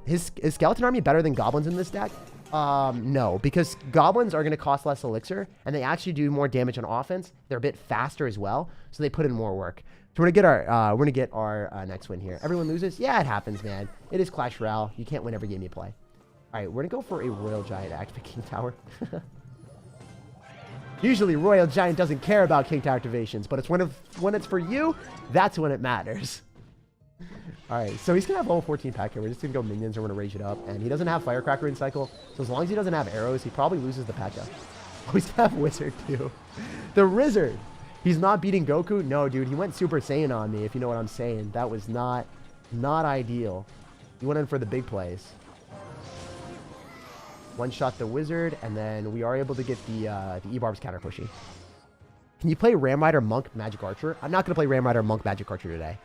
Is Skeleton Army better than Goblins in this deck? No, because Goblins are going to cost less elixir, and they actually do more damage on offense. They're a bit faster as well, so they put in more work. So we're gonna get our next win here. Everyone loses? Yeah, it happens, man. It is Clash Royale. You can't win every game you play. All right, we're gonna go for a Royal Giant activate King Tower. Usually, Royal Giant doesn't care about King Tower activations, but it's when it's for you, that's when it matters. All right, so he's gonna have level 14 pack here. We're just gonna go minions. We're gonna rage it up, and he doesn't have Firecracker in cycle, so as long as he doesn't have arrows, he probably loses the P.E.K.K.A. Oh, he's gonna have Wizard too. The Wizard. He's not beating Goku. No, dude, he went Super Saiyan on me. If you know what I'm saying, that was not ideal. He went in for the big plays. One shot the Wizard, and then we are able to get the E-Barb's counter pushy. Can you play Ram Rider, Monk, Magic Archer? I'm not going to play Ram Rider, Monk, Magic Archer today.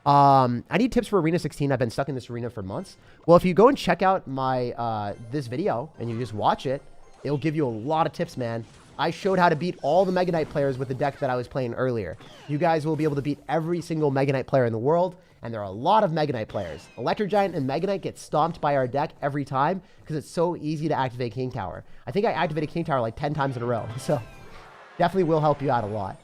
I need tips for Arena 16. I've been stuck in this arena for months. Well, if you go and check out my this video and you just watch it, it'll give you a lot of tips, man. I showed how to beat all the Mega Knight players with the deck that I was playing earlier. You guys will be able to beat every single Mega Knight player in the world, and there are a lot of Mega Knight players. Electro Giant and Mega Knight get stomped by our deck every time because it's so easy to activate King Tower. I think I activated King Tower like 10 times in a row, so definitely will help you out a lot.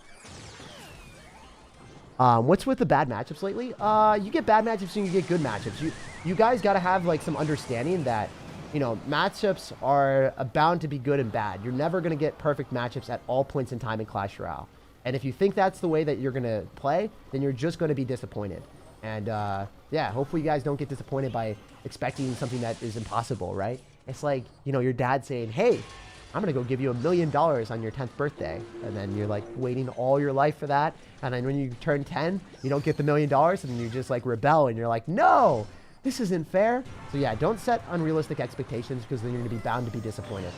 What's with the bad matchups lately? You get bad matchups and you get good matchups. You guys got to have like some understanding that, you know, matchups are bound to be good and bad. You're never going to get perfect matchups at all points in time in Clash Royale. And if you think that's the way that you're going to play, then you're just going to be disappointed. And yeah, hopefully you guys don't get disappointed by expecting something that is impossible, right? It's like, you know, your dad saying, hey, I'm going to go give you $1 million on your 10th birthday. And then you're like waiting all your life for that. And then when you turn 10, you don't get the $1 million and then you just like rebel and you're like, no, this isn't fair. So yeah, don't set unrealistic expectations because then you're going to be bound to be disappointed.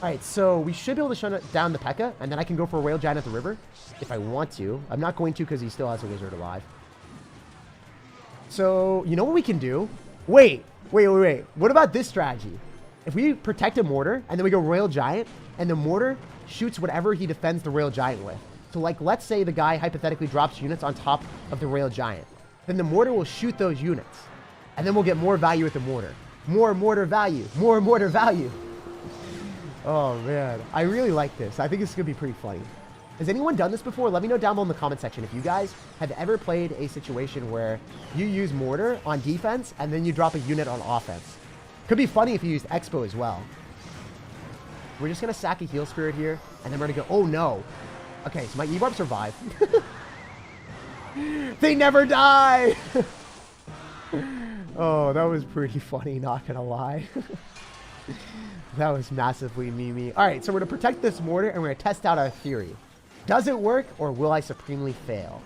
All right, so we should be able to shut down the P.E.K.K.A. and then I can go for a Royal Giant at the river if I want to. I'm not going to because he still has a wizard alive. So you know what we can do? Wait. What about this strategy? If we protect a mortar, and then we go Royal Giant, and the mortar shoots whatever he defends the Royal Giant with. So, like, let's say the guy hypothetically drops units on top of the Royal Giant. Then the mortar will shoot those units. And then we'll get more value with the mortar. More mortar value. More mortar value. Oh, man. I really like this. I think this is going to be pretty funny. Has anyone done this before? Let me know down below in the comment section if you guys have ever played a situation where you use mortar on defense, and then you drop a unit on offense. Could be funny if you used Expo as well. We're just going to sack a Heal Spirit here, and then we're going to go, oh no. Okay, so my E-Barb survived. They never die! Oh, that was pretty funny, not going to lie. That was massively memey. All right, so we're going to protect this mortar, and we're going to test out our theory. Does it work, or will I supremely fail?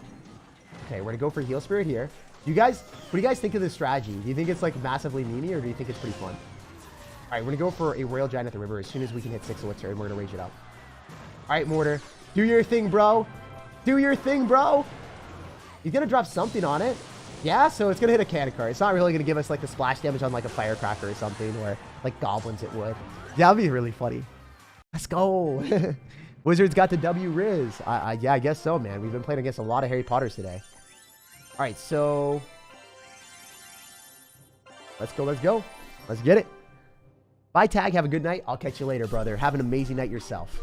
Okay, we're going to go for Heal Spirit here. What do you guys think of this strategy? Do you think it's like massively memey or do you think it's pretty fun? All right, we're going to go for a Royal Giant at the river as soon as we can hit 6 elixir and we're going to rage it up. All right, mortar. Do your thing, bro. Do your thing, bro. He's going to drop something on it. Yeah, so it's going to hit a cannon card. It's not really going to give us like the splash damage on like a firecracker or something or like goblins it would. Yeah, that'd be really funny. Let's go. Wizards got the W Riz. Yeah, I guess so, man. We've been playing against a lot of Harry Potters today. All right, so let's go. Let's get it. Bye, Tag. Have a good night. I'll catch you later, brother. Have an amazing night yourself.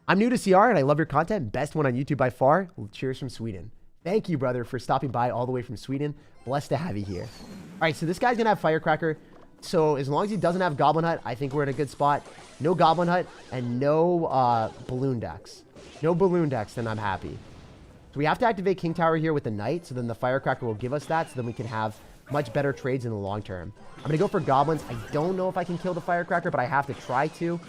I'm new to CR, and I love your content. Best one on YouTube by far. Cheers from Sweden. Thank you, brother, for stopping by all the way from Sweden. Blessed to have you here. All right, so this guy's going to have Firecracker. So as long as he doesn't have Goblin Hut, I think we're in a good spot. No Goblin Hut and no Balloon decks. No Balloon decks, then I'm happy. So we have to activate King Tower here with the Knight, so then the Firecracker will give us that, so then we can have much better trades in the long term. I'm going to go for Goblins. I don't know if I can kill the Firecracker, but I have to try to.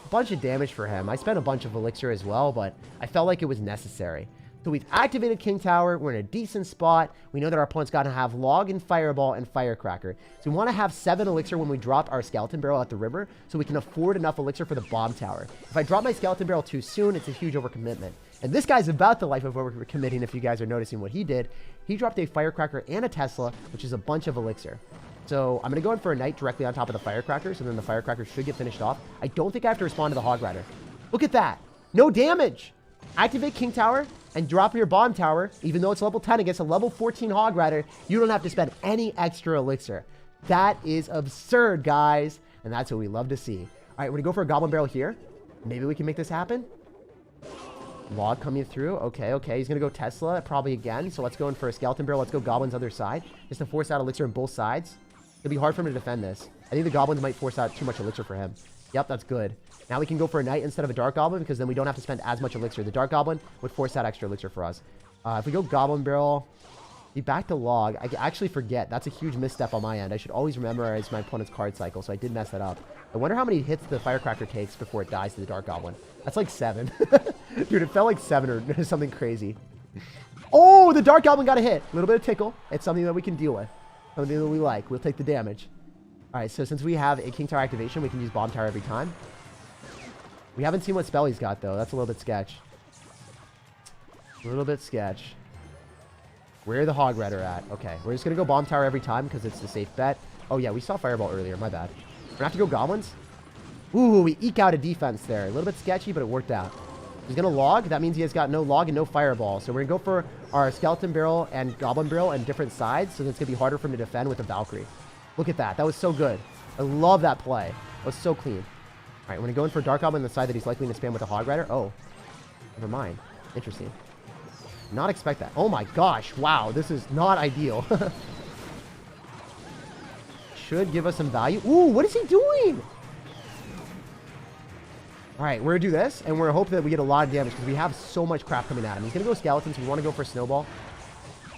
A bunch of damage for him. I spent a bunch of Elixir as well, but I felt like it was necessary. So we've activated King Tower. We're in a decent spot. We know that our opponent's got to have Log and Fireball and Firecracker. So we want to have 7 Elixir when we drop our Skeleton Barrel at the river, so we can afford enough Elixir for the Bomb Tower. If I drop my Skeleton Barrel too soon, it's a huge overcommitment. And this guy's about the life of overcommitting, if you guys are noticing what he did. He dropped a Firecracker and a Tesla, which is a bunch of Elixir. So I'm going to go in for a Knight directly on top of the Firecracker, so then the Firecracker should get finished off. I don't think I have to respond to the Hog Rider. Look at that. No damage. Activate King Tower and drop your Bomb Tower. Even though it's level 10 against a level 14 Hog Rider, you don't have to spend any extra Elixir. That is absurd, guys. And that's what we love to see. All right, we're going to go for a Goblin Barrel here. Maybe we can make this happen. Log coming through. Okay. He's going to go Tesla probably again. So let's go in for a Skeleton Barrel. Let's go Goblins other side. Just to force out Elixir on both sides. It'll be hard for him to defend this. I think the Goblins might force out too much Elixir for him. Yep, that's good. Now we can go for a Knight instead of a Dark Goblin because then we don't have to spend as much Elixir. The Dark Goblin would force out extra Elixir for us. If we go Goblin Barrel, be back to Log. I actually forget. That's a huge misstep on my end. I should always memorize my opponent's card cycle, so I did mess that up. I wonder how many hits the Firecracker takes before it dies to the Dark Goblin. That's like 7. Dude, it felt like 7 or something crazy. Oh, the Dark Goblin got a hit. A little bit of tickle. It's something that we can deal with. Something that we like. We'll take the damage. All right, so since we have a King Tower activation, we can use Bomb Tower every time. We haven't seen what spell he's got, though. That's a little bit sketch. A little bit sketch. Where the Hog Rider at? Okay, we're just going to go Bomb Tower every time because it's the safe bet. Oh, yeah, we saw Fireball earlier. My bad. We're going to have to go Goblins. Ooh, we eke out a defense there. A little bit sketchy, but it worked out. He's going to log. That means he has got no log and no Fireball. So we're going to go for our Skeleton Barrel and Goblin Barrel on different sides. So it's going to be harder for him to defend with the Valkyrie. Look at that. That was so good. I love that play. That was so clean. All right, we're going to go in for Dark Goblin on the side that he's likely to spam with the Hog Rider. Oh, never mind. Interesting. Not expect that. Oh my gosh. Wow, this is not ideal. Should give us some value. Ooh, what is he doing? All right, we're going to do this, and we're going to hope that we get a lot of damage because we have so much crap coming at him. He's going to go Skeletons. We want to go for Snowball.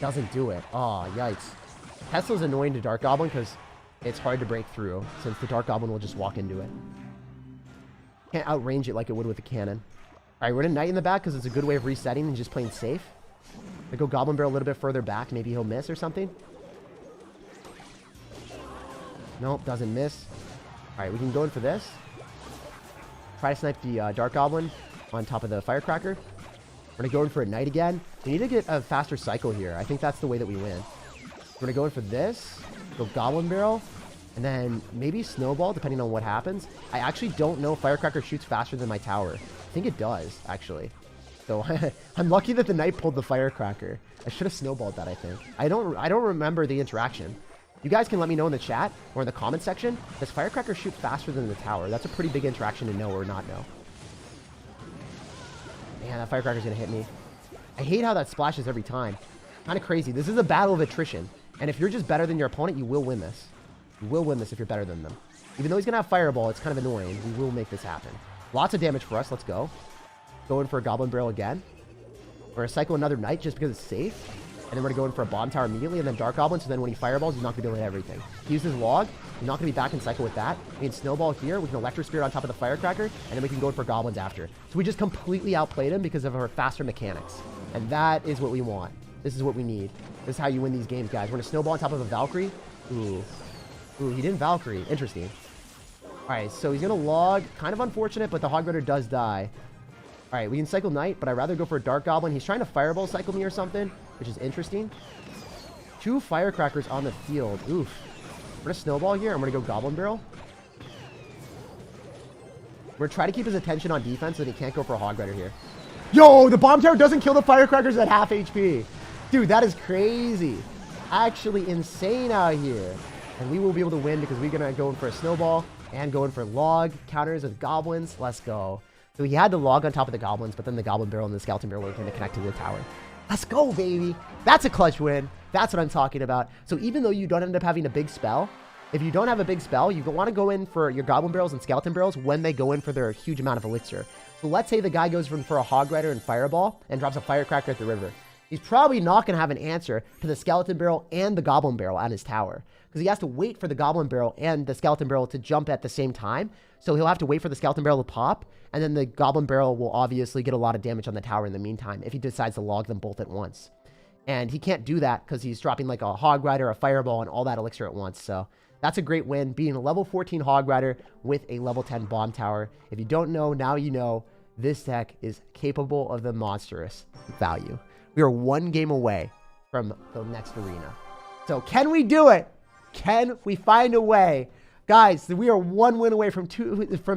Doesn't do it. Oh, yikes. Tesla's annoying to Dark Goblin because it's hard to break through since the Dark Goblin will just walk into it. Can't outrange it like it would with a cannon. All right, we're going to Knight in the back because it's a good way of resetting and just playing safe. I go Goblin Barrel a little bit further back. Maybe he'll miss or something. Nope, doesn't miss. All right, we can go in for this. Try to snipe the Dark Goblin on top of the Firecracker. We're going to go in for a Knight again. We need to get a faster cycle here. I think that's the way that we win. We're going to go in for this. Go Goblin Barrel. And then maybe Snowball, depending on what happens. I actually don't know if Firecracker shoots faster than my tower. I think it does, actually. So I'm lucky that the Knight pulled the Firecracker. I should have snowballed that, I think. I don't remember the interaction. You guys can let me know in the chat or in the comment section. Does Firecracker shoot faster than the tower? That's a pretty big interaction to know or not know. Man, that Firecracker's going to hit me. I hate how that splashes every time. Kind of crazy. This is a battle of attrition. And if you're just better than your opponent, you will win this. You will win this if you're better than them. Even though he's going to have Fireball, it's kind of annoying. We will make this happen. Lots of damage for us. Let's go. Go in for a Goblin Barrel again. We're going to cycle another Knight just because it's safe. And then we're going to go in for a Bomb Tower immediately and then Dark Goblin. So then when he Fireballs, he's not going to be able to hit everything. He uses Log. He's not going to be back in cycle with that. We can Snowball here. We can Electric Spirit on top of the Firecracker. And then we can go in for Goblins after. So we just completely outplayed him because of our faster mechanics. And that is what we want. This is what we need. This is how you win these games, guys. We're going to Snowball on top of a Valkyrie. Ooh. Ooh, he didn't Valkyrie. Interesting. All right, so he's going to Log. Kind of unfortunate, but the Hog Rider does die. All right, we can cycle Knight, but I'd rather go for a Dark Goblin. He's trying to Fireball cycle me or something, which is interesting. 2 Firecrackers on the field. Oof. We're going to Snowball here. I'm going to go Goblin Barrel. We're going to try to keep his attention on defense so that he can't go for a Hog Rider here. Yo, the Bomb Tower doesn't kill the Firecrackers at half HP. Dude, that is crazy. Actually insane out here. And we will be able to win because we're going to go in for a Snowball and go in for Log counters with Goblins. Let's go. So he had the Log on top of the Goblins, but then the Goblin Barrel and the Skeleton Barrel were going to connect to the tower. Let's go, baby. That's a clutch win. That's what I'm talking about. So even though you don't end up having a big spell, if you don't have a big spell, you want to go in for your Goblin Barrels and Skeleton Barrels when they go in for their huge amount of elixir. So let's say the guy goes in for a Hog Rider and Fireball and drops a Firecracker at the river. He's probably not going to have an answer to the Skeleton Barrel and the Goblin Barrel at his tower. Because he has to wait for the Goblin Barrel and the Skeleton Barrel to jump at the same time. So he'll have to wait for the Skeleton Barrel to pop. And then the Goblin Barrel will obviously get a lot of damage on the tower in the meantime if he decides to log them both at once. And he can't do that because he's dropping like a Hog Rider, a Fireball, and all that elixir at once. So that's a great win, being a level 14 Hog Rider with a level 10 Bomb Tower. If you don't know, now you know. This deck is capable of the monstrous value. We are 1 game away from the next arena. So can we do it? Can we find a way? Guys, we are 1 win away from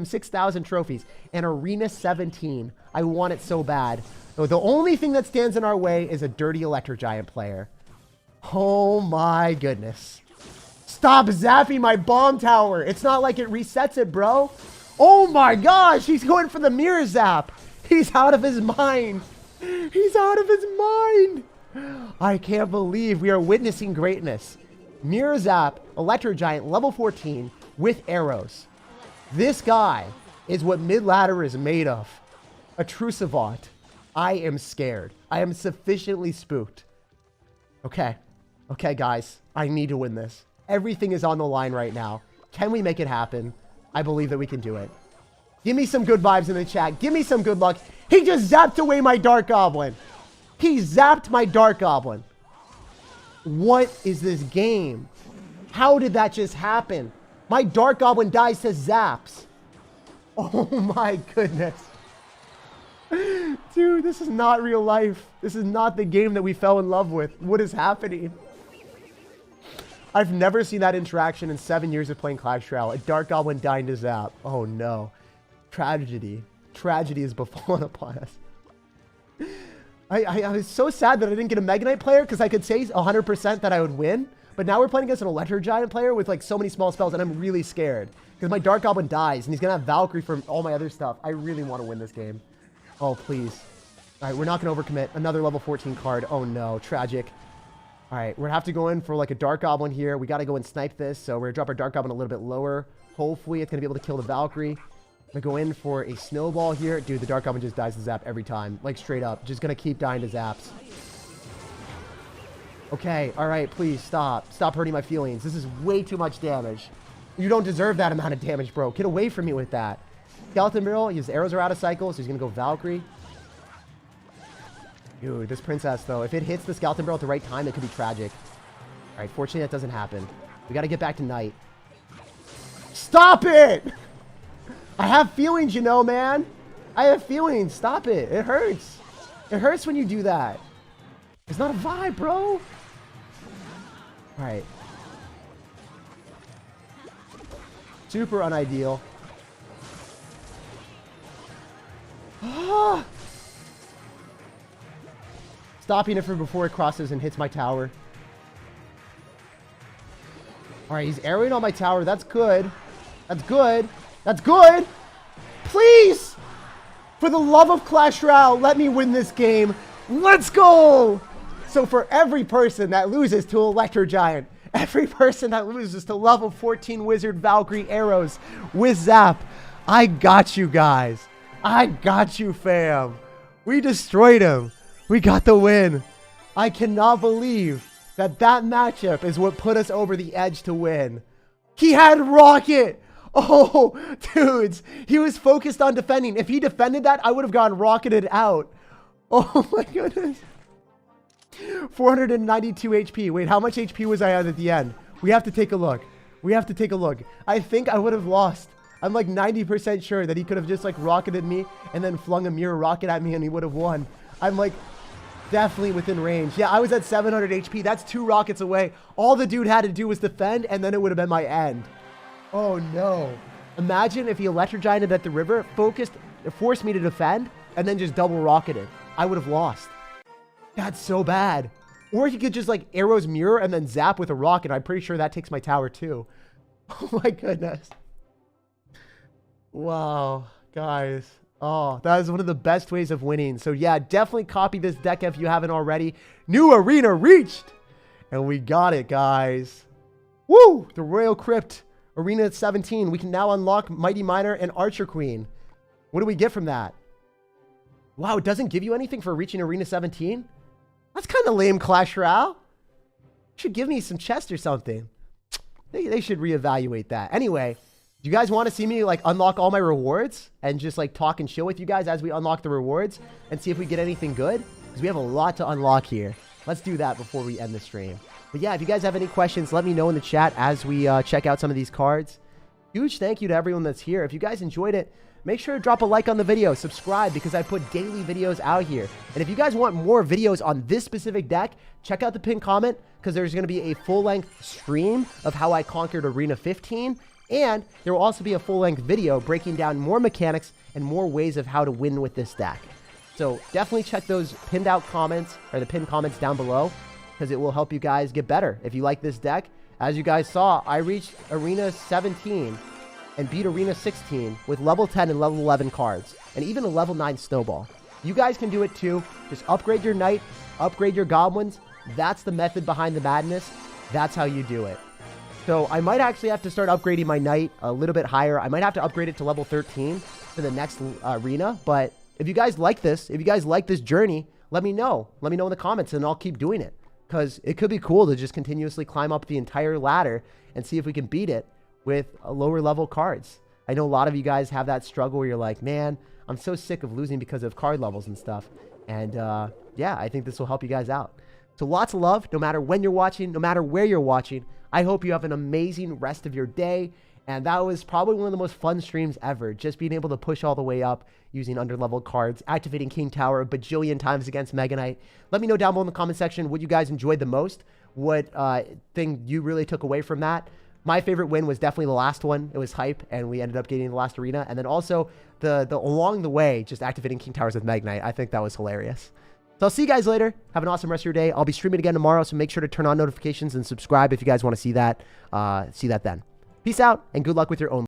6,000 trophies and Arena 17. I want it so bad. So the only thing that stands in our way is a dirty Electro Giant player. Oh my goodness. Stop zapping my Bomb Tower. It's not like it resets it, bro. Oh my gosh, he's going for the Mirror Zap. He's out of his mind. He's out of his mind. I can't believe we are witnessing greatness. Mirror Zap, Electro Giant, level 14 with arrows. This guy is what mid-ladder is made of. A true savant. I am scared. I am sufficiently spooked. Okay. Okay, guys. I need to win this. Everything is on the line right now. Can we make it happen? I believe that we can do it. Give me some good vibes in the chat. Give me some good luck. He just zapped away my Dark Goblin. He zapped my Dark Goblin. What is this game? How did that just happen? My Dark Goblin dies to zaps. Oh my goodness. Dude, this is not real life. This is not the game that we fell in love with. What is happening? I've never seen that interaction in 7 years of playing Clash Royale. A Dark Goblin dying to Zap. Oh no. Tragedy. Tragedy has befallen upon us. I was so sad that I didn't get a Mega Knight player because I could say 100% that I would win. But now we're playing against an Electro Giant player with like so many small spells and I'm really scared. Because my Dark Goblin dies and he's going to have Valkyrie for all my other stuff. I really want to win this game. Oh, please. All right, we're not going to overcommit. Another level 14 card. Oh, no. Tragic. All right, we're going to have to go in for like a Dark Goblin here. We got to go and snipe this. So we're going to drop our Dark Goblin a little bit lower. Hopefully, it's going to be able to kill the Valkyrie. I'm going to go in for a snowball here. Dude, the Dark Goblin just dies to Zap every time. Like, straight up. Just going to keep dying to Zaps. Okay, all right, please stop. Stop hurting my feelings. This is way too much damage. You don't deserve that amount of damage, bro. Get away from me with that. Skeleton Barrel, his arrows are out of cycle, so he's going to go Valkyrie. Dude, this princess, though, if it hits the Skeleton Barrel at the right time, it could be tragic. All right, fortunately, that doesn't happen. We got to get back to Knight. Stop it! I have feelings, you know, man. I have feelings. Stop it. It hurts. It hurts when you do that. It's not a vibe, bro. All right. Super unideal. Stopping it from before it crosses and hits my tower. All right, he's arrowing on my tower. That's good. That's good. That's good. Please, for the love of Clash Royale, let me win this game. Let's go. So for every person that loses to Electro Giant, every person that loses to level 14 Wizard Valkyrie arrows with Zap, I got you guys. I got you, fam. We destroyed him. We got the win. I cannot believe that that matchup is what put us over the edge to win. He had Rocket. Oh, dudes. He was focused on defending. If he defended that, I would have gone rocketed out. Oh, my goodness. 492 HP. Wait, how much HP was I at the end? We have to take a look. We have to take a look. I think I would have lost. I'm like 90% sure that he could have just like rocketed me and then flung a mirror rocket at me and he would have won. I'm like definitely within range. Yeah, I was at 700 HP. That's 2 rockets away. All the dude had to do was defend and then it would have been my end. Oh no. Imagine if he Electro Gianted at the river, forced me to defend and then just double rocketed. I would have lost. That's so bad. Or he could just like arrows mirror and then zap with a rocket. I'm pretty sure that takes my tower too. Oh my goodness. Wow, guys. Oh, that is one of the best ways of winning. So yeah, definitely copy this deck if you haven't already. New arena reached. And we got it, guys. Woo! The Royal Crypt Arena at 17. We can now unlock Mighty Miner and Archer Queen. What do we get from that? Wow, it doesn't give you anything for reaching Arena 17? That's kind of lame, Clash Royale. Should give me some chest or something. They should reevaluate that. Anyway, do you guys want to see me like unlock all my rewards and just like talk and chill with you guys as we unlock the rewards and see if we get anything good? Because we have a lot to unlock here. Let's do that before we end the stream. But yeah, if you guys have any questions, let me know in the chat as we check out some of these cards. Huge thank you to everyone that's here. If you guys enjoyed it, make sure to drop a like on the video, subscribe because I put daily videos out here. And if you guys want more videos on this specific deck, check out the pinned comment because there's going to be a full-length stream of how I conquered Arena 15. And there will also be a full-length video breaking down more mechanics and more ways of how to win with this deck. So definitely check those pinned out comments or the pinned comments down below because it will help you guys get better. If you like this deck, as you guys saw, I reached Arena 17 and beat Arena 16 with level 10 and level 11 cards and even a level 9 snowball. You guys can do it too. Just upgrade your knight, upgrade your goblins. That's the method behind the madness. That's how you do it. So I might actually have to start upgrading my knight a little bit higher. I might have to upgrade it to level 13 for the next arena. But if you guys like this, if you guys like this journey, let me know. Let me know in the comments and I'll keep doing it. Because it could be cool to just continuously climb up the entire ladder and see if we can beat it with lower level cards. I know a lot of you guys have that struggle where you're like, man, I'm so sick of losing because of card levels and stuff. And yeah, I think this will help you guys out. So lots of love, no matter when you're watching, no matter where you're watching. I hope you have an amazing rest of your day. And that was probably one of the most fun streams ever. Just being able to push all the way up using underleveled cards, activating King Tower a bajillion times against Mega Knight. Let me know down below in the comment section what you guys enjoyed the most. What thing you really took away from that. My favorite win was definitely the last one. It was hype, and we ended up getting the last arena. And then also the along the way, just activating King Towers with Mega Knight. I think that was hilarious. So I'll see you guys later. Have an awesome rest of your day. I'll be streaming again tomorrow, so make sure to turn on notifications and subscribe if you guys want to see that. See that then. Peace out, and good luck with your own